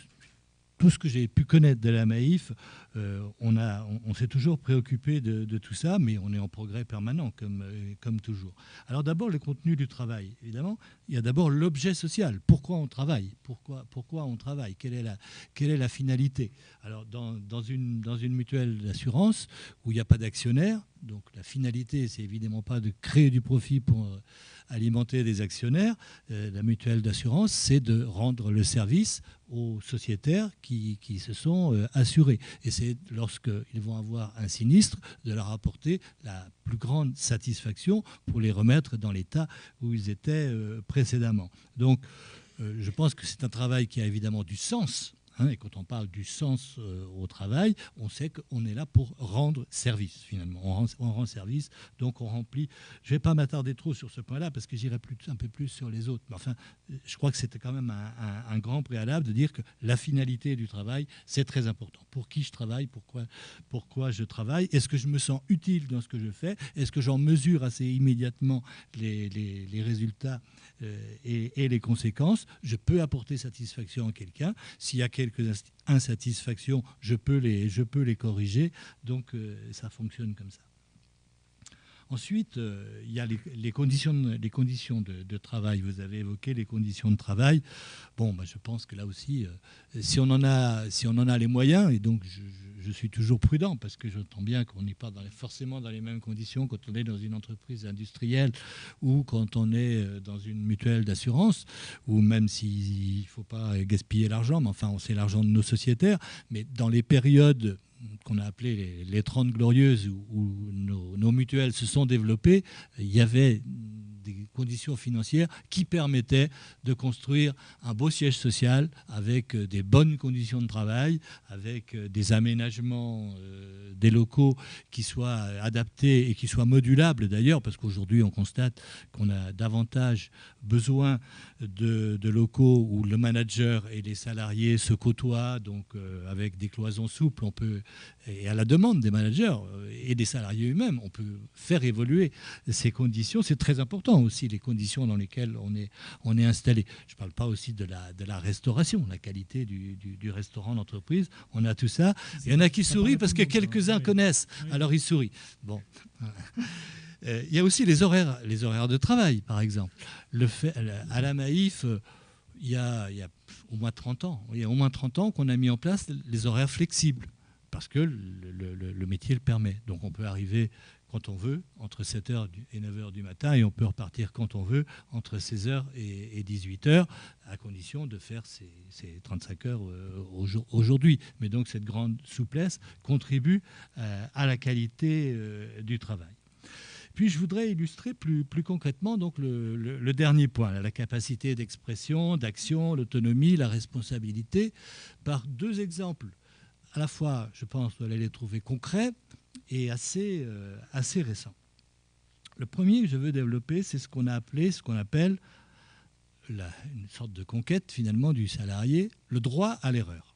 ce que j'ai pu connaître de la Maïf, on s'est toujours préoccupé de tout ça, mais on est en progrès permanent, comme toujours. Alors d'abord, le contenu du travail. Évidemment, il y a d'abord l'objet social. Pourquoi on travaille ? Pourquoi on travaille ? Quelle est la finalité ? Alors dans une mutuelle d'assurance où il n'y a pas d'actionnaire, donc la finalité, c'est évidemment pas de créer du profit pour alimenter des actionnaires. La mutuelle d'assurance, c'est de rendre le service aux sociétaires qui se sont assurés. Et c'est lorsqu'ils vont avoir un sinistre de leur apporter la plus grande satisfaction pour les remettre dans l'état où ils étaient précédemment. Donc, je pense que c'est un travail qui a évidemment du sens. Et quand on parle du sens au travail, on sait qu'on est là pour rendre service, finalement. On rend service, donc on remplit. Je ne vais pas m'attarder trop sur ce point-là, parce que j'irai un peu plus sur les autres. Mais enfin, je crois que c'était quand même un grand préalable de dire que la finalité du travail, c'est très important. Pour qui je travaille, pourquoi je travaille, est-ce que je me sens utile dans ce que je fais, est-ce que j'en mesure assez immédiatement les résultats et les conséquences. Je peux apporter satisfaction à quelqu'un. S'il y a quelques insatisfactions, je peux les corriger. Donc ça fonctionne comme ça. Ensuite, il y a les conditions de travail. Vous avez évoqué les conditions de travail. Bon, je pense que là aussi, si on en a les moyens, et donc je suis toujours prudent parce que j'entends bien qu'on n'est pas forcément dans les mêmes conditions quand on est dans une entreprise industrielle ou quand on est dans une mutuelle d'assurance, ou même s'il ne faut pas gaspiller l'argent, mais enfin, c'est l'argent de nos sociétaires. Mais dans les périodes qu'on a appelées les 30 glorieuses où nos mutuelles se sont développées, il y avait des conditions financières qui permettaient de construire un beau siège social avec des bonnes conditions de travail, avec des aménagements des locaux qui soient adaptés et qui soient modulables d'ailleurs, parce qu'aujourd'hui on constate qu'on a davantage besoin de locaux où le manager et les salariés se côtoient, donc avec des cloisons souples, on peut, et à la demande des managers et des salariés eux-mêmes, on peut faire évoluer ces conditions. C'est très important aussi, les conditions dans lesquelles on est installé. Je ne parle pas aussi de la restauration, la qualité du restaurant d'entreprise. On a tout ça. Il y en a qui sourient parce que quelques-uns connaissent, alors ils sourient. Bon. Il y a aussi les horaires de travail, par exemple. À la Maïf, il y a au moins 30 ans. Il y a au moins 30 ans qu'on a mis en place les horaires flexibles, parce que le métier le permet. Donc on peut arriver quand on veut, entre 7h et 9h du matin, et on peut repartir quand on veut, entre 16h et 18h, à condition de faire ces 35 heures aujourd'hui. Mais donc cette grande souplesse contribue à la qualité du travail. Puis je voudrais illustrer plus concrètement donc le dernier point, la capacité d'expression, d'action, l'autonomie, la responsabilité, par 2 exemples. À la fois, je pense, vous allez les trouver concrets et assez récents. Le premier que je veux développer, c'est ce qu'on appelle une sorte de conquête finalement du salarié, le droit à l'erreur.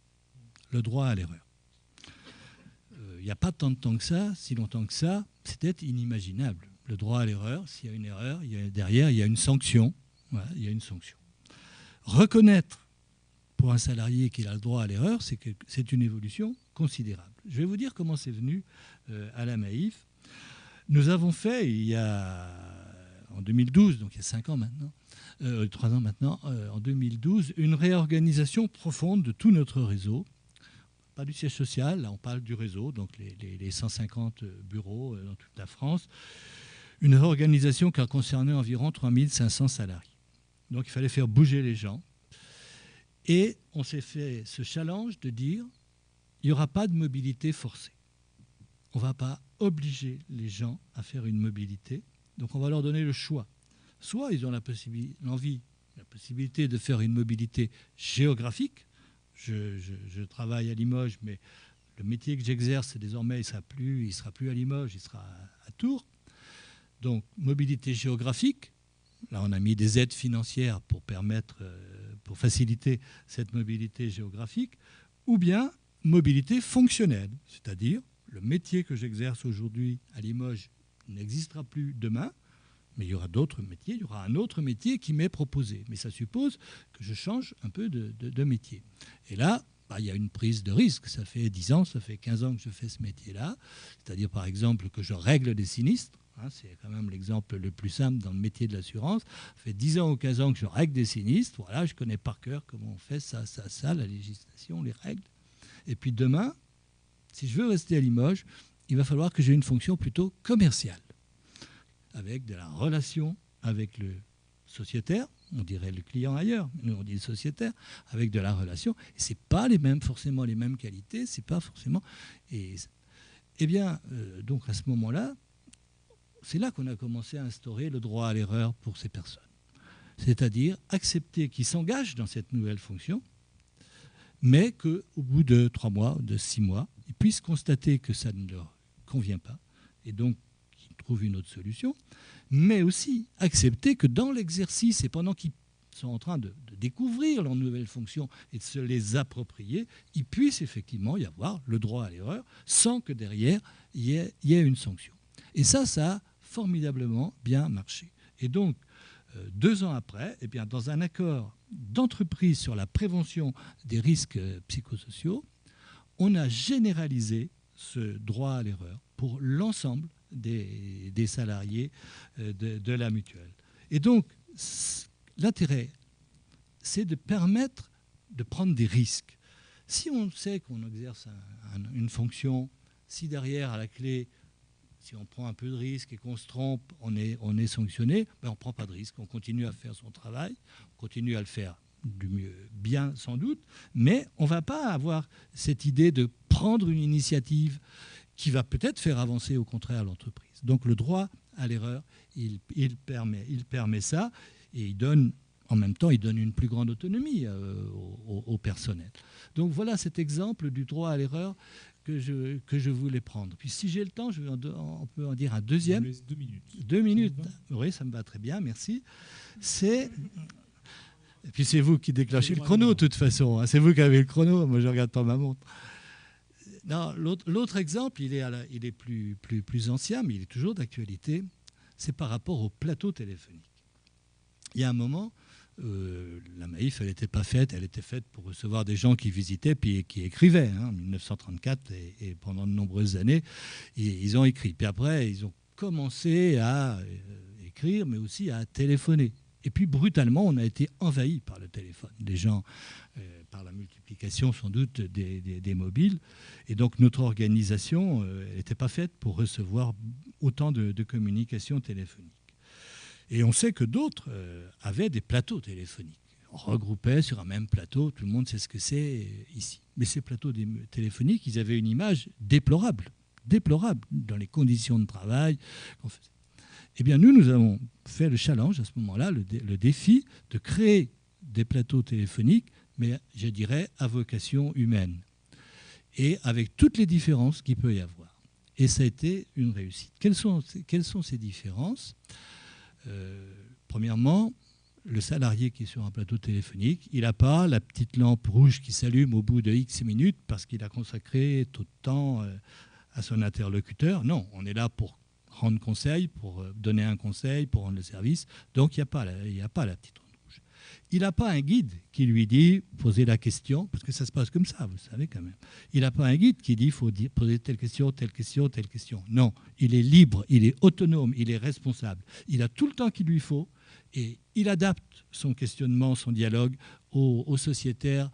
Le droit à l'erreur. il n'y a pas tant de temps que ça, si longtemps que ça, c'était inimaginable. Le droit à l'erreur, s'il y a une erreur, derrière, il y a une sanction. Voilà, il y a une sanction. Reconnaître pour un salarié qu'il a le droit à l'erreur, c'est une évolution considérable. Je vais vous dire comment c'est venu à la Maïf. Nous avons fait, en 2012, donc il y a 5 ans maintenant, 3 ans maintenant, en 2012, une réorganisation profonde de tout notre réseau. Pas du siège social, là on parle du réseau, donc les 150 bureaux dans toute la France. Une réorganisation qui a concerné environ 3500 salariés. Donc il fallait faire bouger les gens. Et on s'est fait ce challenge de dire, il n'y aura pas de mobilité forcée. On ne va pas obliger les gens à faire une mobilité. Donc on va leur donner le choix. Soit ils ont la possibilité de faire une mobilité géographique. Je travaille à Limoges, mais le métier que j'exerce, désormais, il ne sera plus à Limoges, il sera à Tours. Donc, mobilité géographique. Là, on a mis des aides financières pour faciliter cette mobilité géographique. Ou bien, mobilité fonctionnelle, c'est-à-dire le métier que j'exerce aujourd'hui à Limoges n'existera plus demain, mais il y aura d'autres métiers, il y aura un autre métier qui m'est proposé. Mais ça suppose que je change un peu de métier. Et là, il y a une prise de risque. Ça fait 10 ans, ça fait 15 ans que je fais ce métier-là. C'est-à-dire, par exemple, que je règle des sinistres. C'est quand même l'exemple le plus simple dans le métier de l'assurance. Ça fait 10 ans ou 15 ans que je règle des sinistres. Voilà, je connais par cœur comment on fait ça, la législation, les règles. Et puis demain, si je veux rester à Limoges, il va falloir que j'ai une fonction plutôt commerciale, avec de la relation avec le sociétaire, on dirait le client ailleurs, mais nous on dit le sociétaire, avec de la relation. Et ce n'est pas forcément les mêmes qualités, c'est pas forcément... donc à ce moment-là, c'est là qu'on a commencé à instaurer le droit à l'erreur pour ces personnes. C'est-à-dire accepter qu'ils s'engagent dans cette nouvelle fonction, mais qu'au bout de 3 mois, de 6 mois, ils puissent constater que ça ne leur convient pas, et donc qu'ils trouvent une autre solution, mais aussi accepter que dans l'exercice, et pendant qu'ils sont en train de découvrir leurs nouvelles fonctions et de se les approprier, il puisse effectivement y avoir le droit à l'erreur sans que derrière, il y ait une sanction. Et ça a formidablement bien marché. Et donc, 2 ans après, dans un accord d'entreprise sur la prévention des risques psychosociaux, on a généralisé ce droit à l'erreur pour l'ensemble des salariés de la mutuelle. Et donc, l'intérêt, c'est de permettre de prendre des risques. Si on sait qu'on exerce une fonction, si derrière, à la clé, si on prend un peu de risque et qu'on se trompe, on est sanctionné, on ne prend pas de risque, on continue à faire son travail, on continue à le faire du mieux, bien sans doute, mais on ne va pas avoir cette idée de prendre une initiative qui va peut-être faire avancer au contraire l'entreprise. Donc le droit à l'erreur, il permet ça, et en même temps, il donne une plus grande autonomie au personnel. Donc voilà cet exemple du droit à l'erreur que je voulais prendre. Puis si j'ai le temps, on peut en dire un deuxième. 2 minutes. 2 minutes. Oui, ça me va très bien, merci. Et puis c'est vous qui déclenchez le chrono, de toute façon. C'est vous qui avez le chrono, moi je ne regarde pas ma montre. Non, l'autre exemple, il est plus ancien, mais il est toujours d'actualité. C'est par rapport au plateau téléphonique. Il y a un moment, la Maïf, elle n'était pas faite, elle était faite pour recevoir des gens qui visitaient puis qui écrivaient. En 1934, et pendant de nombreuses années, ils ont écrit. Puis après, ils ont commencé à écrire, mais aussi à téléphoner. Et puis brutalement, on a été envahi par le téléphone. Des gens, par la multiplication sans doute des mobiles. Et donc notre organisation n'était pas faite pour recevoir autant de communications téléphoniques. Et on sait que d'autres avaient des plateaux téléphoniques. On regroupait sur un même plateau, tout le monde sait ce que c'est ici. Mais ces plateaux téléphoniques, ils avaient une image déplorable dans les conditions de travail qu'on faisait. Eh bien, nous avons fait le challenge à ce moment-là, le défi de créer des plateaux téléphoniques, mais je dirais à vocation humaine, et avec toutes les différences qu'il peut y avoir. Et ça a été une réussite. Quelles sont ces différences ? Premièrement, le salarié qui est sur un plateau téléphonique, il n'a pas la petite lampe rouge qui s'allume au bout de X minutes parce qu'il a consacré tout de temps à son interlocuteur. Non, on est là pour rendre conseil, pour donner un conseil, pour rendre le service. Donc, il n'y a pas la petite ronde rouge. Il n'a pas un guide qui lui dit « posez la question », parce que ça se passe comme ça, vous le savez quand même. Il n'a pas un guide qui dit « il faut poser telle question, telle question, telle question ». Non, il est libre, il est autonome, il est responsable. Il a tout le temps qu'il lui faut et il adapte son questionnement, son dialogue aux sociétaires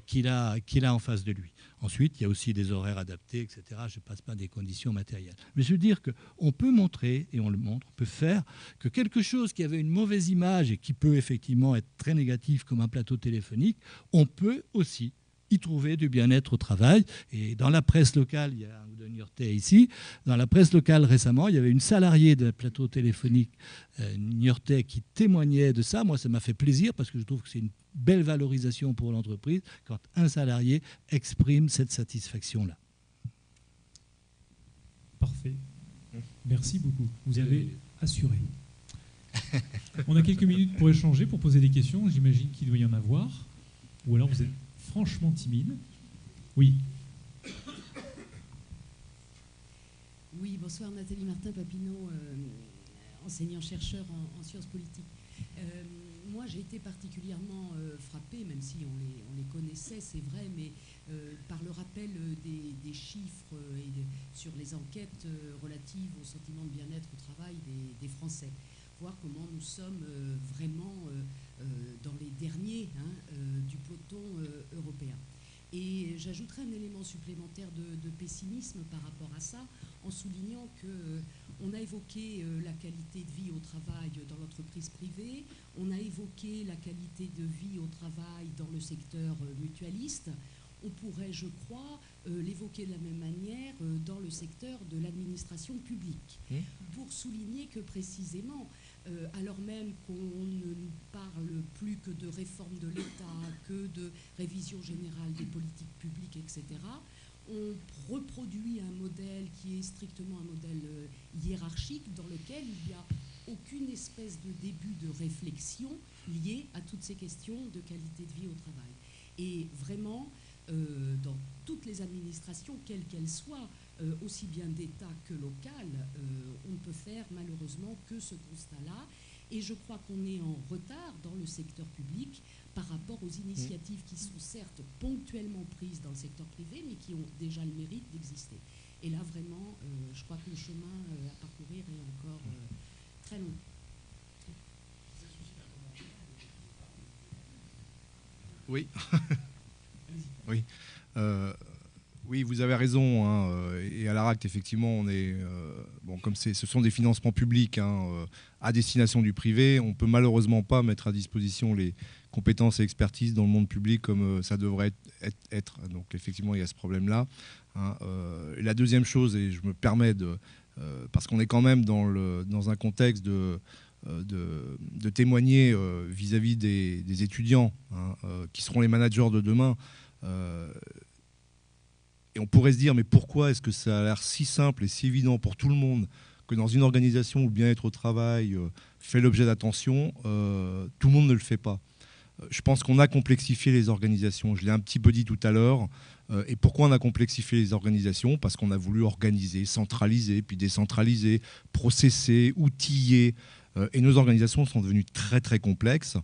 qu'il a en face de lui. Ensuite, il y a aussi des horaires adaptés, etc. Je ne passe pas des conditions matérielles. Mais je veux dire qu'on peut montrer, et on le montre, on peut faire que quelque chose qui avait une mauvaise image et qui peut effectivement être très négatif comme un plateau téléphonique, on peut aussi y trouver du bien-être au travail. Et dans la presse locale, il y a un ou deux Niortais ici, dans la presse locale récemment, il y avait une salariée d'un plateau téléphonique Niortais qui témoignait de ça. Moi, ça m'a fait plaisir parce que je trouve que c'est une belle valorisation pour l'entreprise quand un salarié exprime cette satisfaction-là. Parfait. Merci beaucoup. Vous avez assuré. On a quelques minutes pour échanger, pour poser des questions. J'imagine qu'il doit y en avoir. Ou alors vous êtes franchement timide. Oui. Oui, bonsoir Nathalie Martin-Papineau, enseignant-chercheur en sciences politiques. Moi, j'ai été particulièrement frappée, même si on les connaissait, c'est vrai, mais par le rappel des chiffres sur les enquêtes relatives au sentiment de bien-être au travail des Français. Voir comment nous sommes vraiment dans les derniers du peloton européen. Et j'ajouterai un élément supplémentaire de pessimisme par rapport à ça, en soulignant qu'on a évoqué la qualité de vie au travail dans l'entreprise privée, on a évoqué la qualité de vie au travail dans le secteur mutualiste. On pourrait, je crois, l'évoquer de la même manière dans le secteur de l'administration publique, pour souligner que précisément, alors même qu'on ne nous parle plus que de réforme de l'État, que de révision générale des politiques publiques, etc., on reproduit un modèle qui est strictement un modèle hiérarchique dans lequel il n'y a aucune espèce de début de réflexion liée à toutes ces questions de qualité de vie au travail. Et vraiment, dans toutes les administrations, quelles qu'elles soient, aussi bien d'État que locales, on ne peut faire malheureusement que ce constat-là. Et je crois qu'on est en retard dans le secteur public par rapport aux initiatives qui sont certes ponctuellement prises dans le secteur privé, mais qui ont déjà le mérite d'exister. Et là, vraiment, je crois que le chemin à parcourir est encore très long. Oui. Oui. Oui, vous avez raison. Et à l'ARACT, effectivement, on est comme ce sont des financements publics à destination du privé, on peut malheureusement pas mettre à disposition les compétences et expertises dans le monde public comme ça devrait être. Donc, effectivement, il y a ce problème-là. La deuxième chose, et je me permets parce qu'on est quand même dans un contexte de témoigner vis-à-vis des étudiants qui seront les managers de demain. Et on pourrait se dire, mais pourquoi est-ce que ça a l'air si simple et si évident pour tout le monde que dans une organisation où le bien-être au travail fait l'objet d'attention, tout le monde ne le fait pas. Je pense qu'on a complexifié les organisations. Je l'ai un petit peu dit tout à l'heure. Et pourquoi on a complexifié les organisations? Parce qu'on a voulu organiser, centraliser, puis décentraliser, processer, outiller. Et nos organisations sont devenues très très complexes.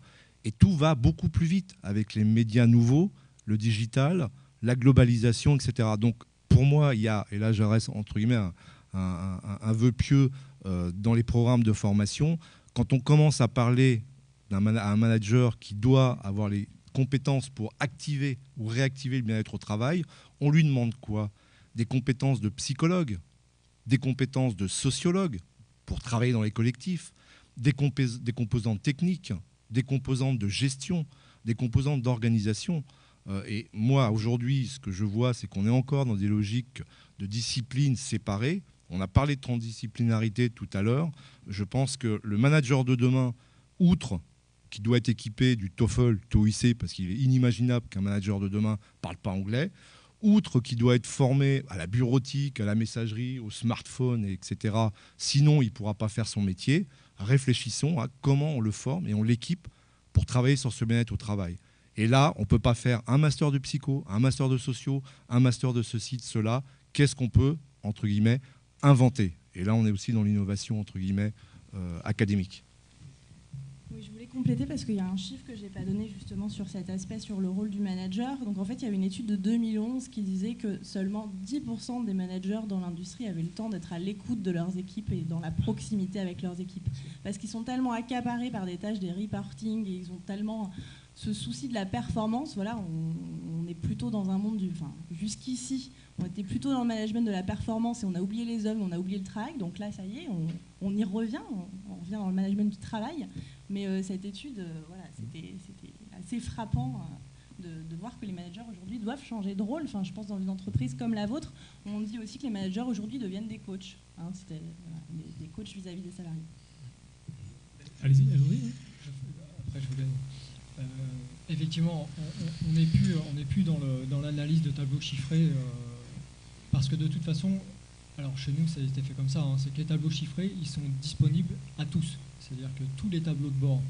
Et tout va beaucoup plus vite avec les médias nouveaux, le digital, la globalisation, etc. Donc pour moi, il y a, et là j'adresse entre guillemets un vœu pieux dans les programmes de formation, quand on commence à parler à un manager qui doit avoir les compétences pour activer ou réactiver le bien-être au travail, on lui demande quoi? Des compétences de psychologue, des compétences de sociologue pour travailler dans les collectifs, des composantes techniques, des composantes de gestion, des composantes d'organisation. Et moi, aujourd'hui, ce que je vois, c'est qu'on est encore dans des logiques de disciplines séparées. On a parlé de transdisciplinarité tout à l'heure. Je pense que le manager de demain, outre qui doit être équipé du TOEFL, TOEIC, parce qu'il est inimaginable qu'un manager de demain ne parle pas anglais, outre qui doit être formé à la bureautique, à la messagerie, au smartphone, etc. Sinon, il ne pourra pas faire son métier. Réfléchissons à comment on le forme et on l'équipe pour travailler sur ce bien-être au travail. Et là, on ne peut pas faire un master de psycho, un master de socio, un master de ceci, de cela. Qu'est-ce qu'on peut entre guillemets, inventer. Et là, on est aussi dans l'innovation, entre guillemets, académique. Oui, je voulais compléter parce qu'il y a un chiffre que je n'ai pas donné justement sur cet aspect, sur le rôle du manager. Donc en fait, il y a une étude de 2011 qui disait que seulement 10% des managers dans l'industrie avaient le temps d'être à l'écoute de leurs équipes et dans la proximité avec leurs équipes. Parce qu'ils sont tellement accaparés par des tâches, des reporting, et ils ont tellement ce souci de la performance. Voilà, on est plutôt dans un monde jusqu'ici, on était plutôt dans le management de la performance et on a oublié les hommes, on a oublié le travail. Donc là, ça y est, on y revient, on revient dans le management du travail. Mais cette étude, voilà, c'était assez frappant de voir que les managers aujourd'hui doivent changer de rôle. Enfin, je pense dans une entreprise comme la vôtre, on dit aussi que les managers aujourd'hui deviennent des coachs. Hein, c'était des coachs vis-à-vis des salariés. Allez-y, allez-y. Après, je vous donne. Effectivement, on n'est plus dans l'analyse de tableaux chiffrés parce que de toute façon, alors chez nous, ça a été fait comme ça, hein, c'est que les tableaux chiffrés, ils sont disponibles à tous. C'est-à-dire que tous les tableaux de bord,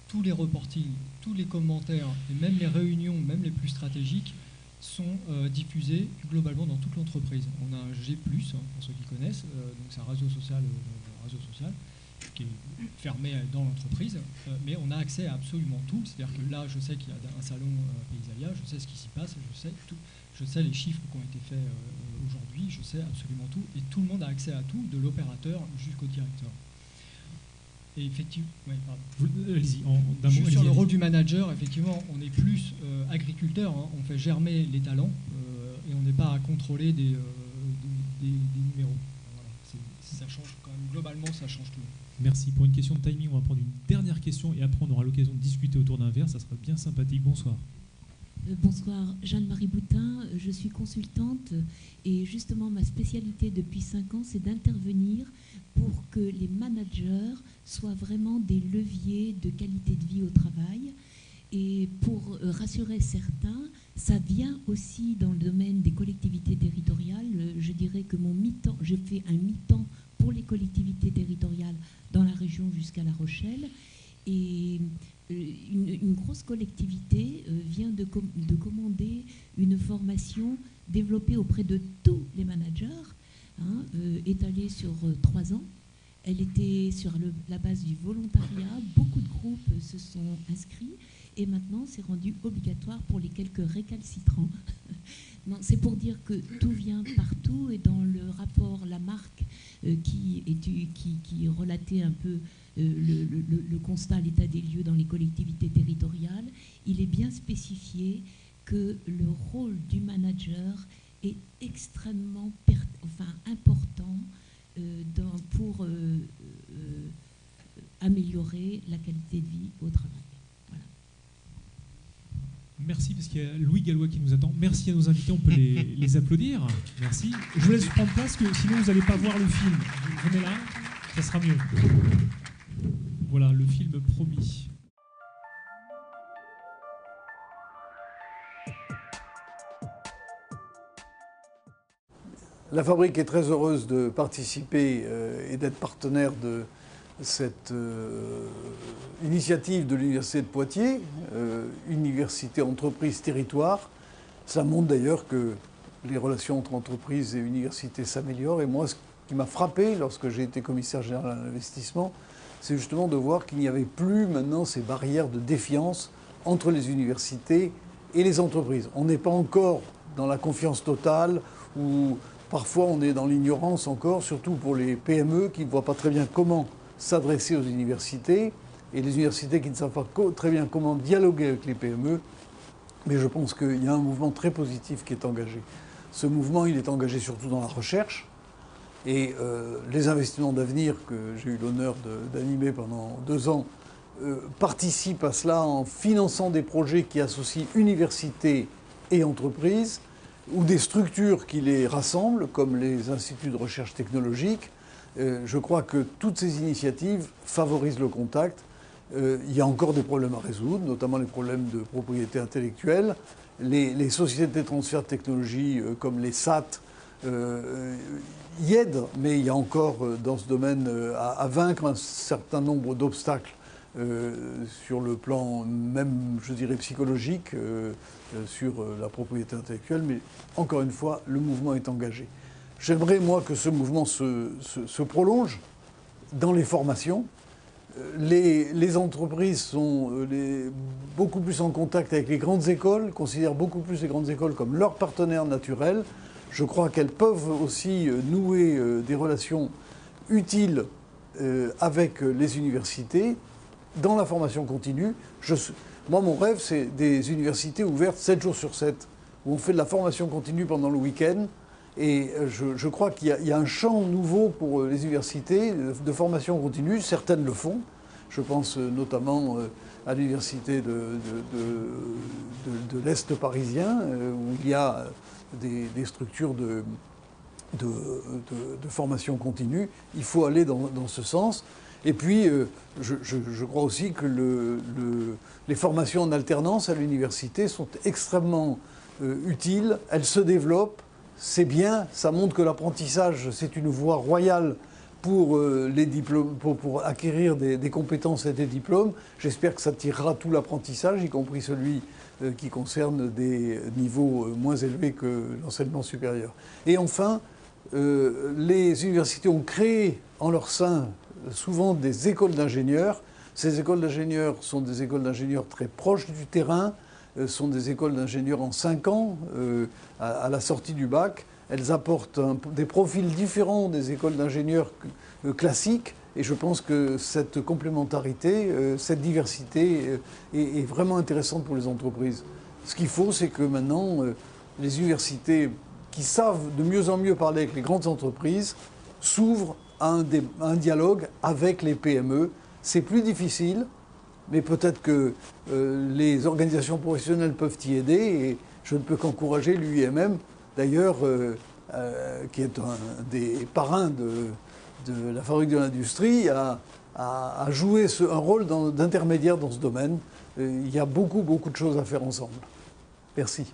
tous les reportings, tous les commentaires, et même les réunions, même les plus stratégiques, sont diffusés globalement dans toute l'entreprise. On a un G+, hein, pour ceux qui connaissent, donc c'est un réseau social qui est fermé dans l'entreprise, mais on a accès à absolument tout. C'est-à-dire que là, je sais qu'il y a un salon Paysalia, je sais ce qui s'y passe, je sais les chiffres qui ont été faits aujourd'hui, je sais absolument tout, et tout le monde a accès à tout, de l'opérateur jusqu'au directeur. Et effectivement, ouais, allez-y, sur le rôle du manager, effectivement, on est plus agriculteur, hein, on fait germer les talents et on n'est pas à contrôler des numéros. Voilà, ça change quand même, globalement, ça change tout. Merci. Pour une question de timing, on va prendre une dernière question et après on aura l'occasion de discuter autour d'un verre, ça sera bien sympathique. Bonsoir. Bonsoir, Jeanne-Marie Boutin, je suis consultante et justement ma spécialité depuis 5 ans, c'est d'intervenir pour que les managers soient vraiment des leviers de qualité de vie au travail. Et pour rassurer certains, ça vient aussi dans le domaine des collectivités territoriales. Je dirais que je fais un mi-temps pour les collectivités territoriales dans la région jusqu'à La Rochelle. Et une grosse collectivité vient de commander une formation développée auprès de tous les managers, hein, étalée sur 3 ans. Elle était sur la base du volontariat. Beaucoup de groupes se sont inscrits et maintenant c'est rendu obligatoire pour les quelques récalcitrants. Non, c'est pour dire que tout vient partout et dans le rapport Lamarck qui relatait un peu le constat, l'état des lieux dans les collectivités territoriales, il est bien spécifié que le rôle du manager est extrêmement important pour améliorer la qualité de vie au travail. Voilà. Merci, parce qu'il y a Louis Gallois qui nous attend. Merci à nos invités, on peut les applaudir. Merci. Je vous laisse prendre place, que sinon vous n'allez pas voir le film. Venez là, ça sera mieux. Voilà, le film promis. La Fabrique est très heureuse de participer et d'être partenaire de cette initiative de l'Université de Poitiers, Université Entreprise Territoire. Ça montre d'ailleurs que les relations entre entreprises et universités s'améliorent. Et moi, ce qui m'a frappé lorsque j'ai été commissaire général à l'investissement, c'est justement de voir qu'il n'y avait plus maintenant ces barrières de défiance entre les universités et les entreprises. On n'est pas encore dans la confiance totale ou parfois on est dans l'ignorance encore, surtout pour les PME qui ne voient pas très bien comment s'adresser aux universités et les universités qui ne savent pas très bien comment dialoguer avec les PME. Mais je pense qu'il y a un mouvement très positif qui est engagé. Ce mouvement, il est engagé surtout dans la recherche. Et les investissements d'avenir que j'ai eu l'honneur d'animer pendant 2 ans participent à cela en finançant des projets qui associent universités et entreprises ou des structures qui les rassemblent, comme les instituts de recherche technologique. Je crois que toutes ces initiatives favorisent le contact. Il y a encore des problèmes à résoudre, notamment les problèmes de propriété intellectuelle. Les sociétés de transfert de technologie comme les SAT y aident, mais il y a encore dans ce domaine à vaincre un certain nombre d'obstacles sur le plan même, je dirais, psychologique, sur la propriété intellectuelle. Mais encore une fois, le mouvement est engagé. j'aimerais, moi, que ce mouvement se prolonge dans les formations. Les entreprises sont beaucoup plus en contact avec les grandes écoles, considèrent beaucoup plus les grandes écoles comme leurs partenaires naturels. Je crois qu'elles peuvent aussi nouer des relations utiles avec les universités dans la formation continue. Moi, mon rêve, c'est des universités ouvertes 7 jours sur 7, où on fait de la formation continue pendant le week-end. Et je crois qu'il y a un champ nouveau pour les universités de formation continue. Certaines le font. Je pense notamment à l'université de l'Est parisien, où il y a des structures de formation continue. Il faut aller dans ce sens. Et puis, je crois aussi que les formations en alternance à l'université sont extrêmement utiles. Elles se développent. C'est bien, ça montre que l'apprentissage, c'est une voie royale pour les diplômes, pour acquérir des compétences et des diplômes. J'espère que ça tirera tout l'apprentissage, y compris celui qui concerne des niveaux moins élevés que l'enseignement supérieur. Et enfin, les universités ont créé en leur sein souvent des écoles d'ingénieurs. Ces écoles d'ingénieurs sont des écoles d'ingénieurs très proches du terrain, sont des écoles d'ingénieurs en 5 ans, à la sortie du bac. Elles apportent des profils différents des écoles d'ingénieurs classiques. Et je pense que cette complémentarité, cette diversité est vraiment intéressante pour les entreprises. Ce qu'il faut, c'est que maintenant, les universités qui savent de mieux en mieux parler avec les grandes entreprises s'ouvrent à un dialogue avec les PME. C'est plus difficile, mais peut-être que les organisations professionnelles peuvent y aider. Et je ne peux qu'encourager l'UIMM, d'ailleurs, qui est un des parrains de la Fabrique de l'Industrie, à jouer un rôle d'intermédiaire dans ce domaine. Il y a beaucoup de choses à faire ensemble. Merci.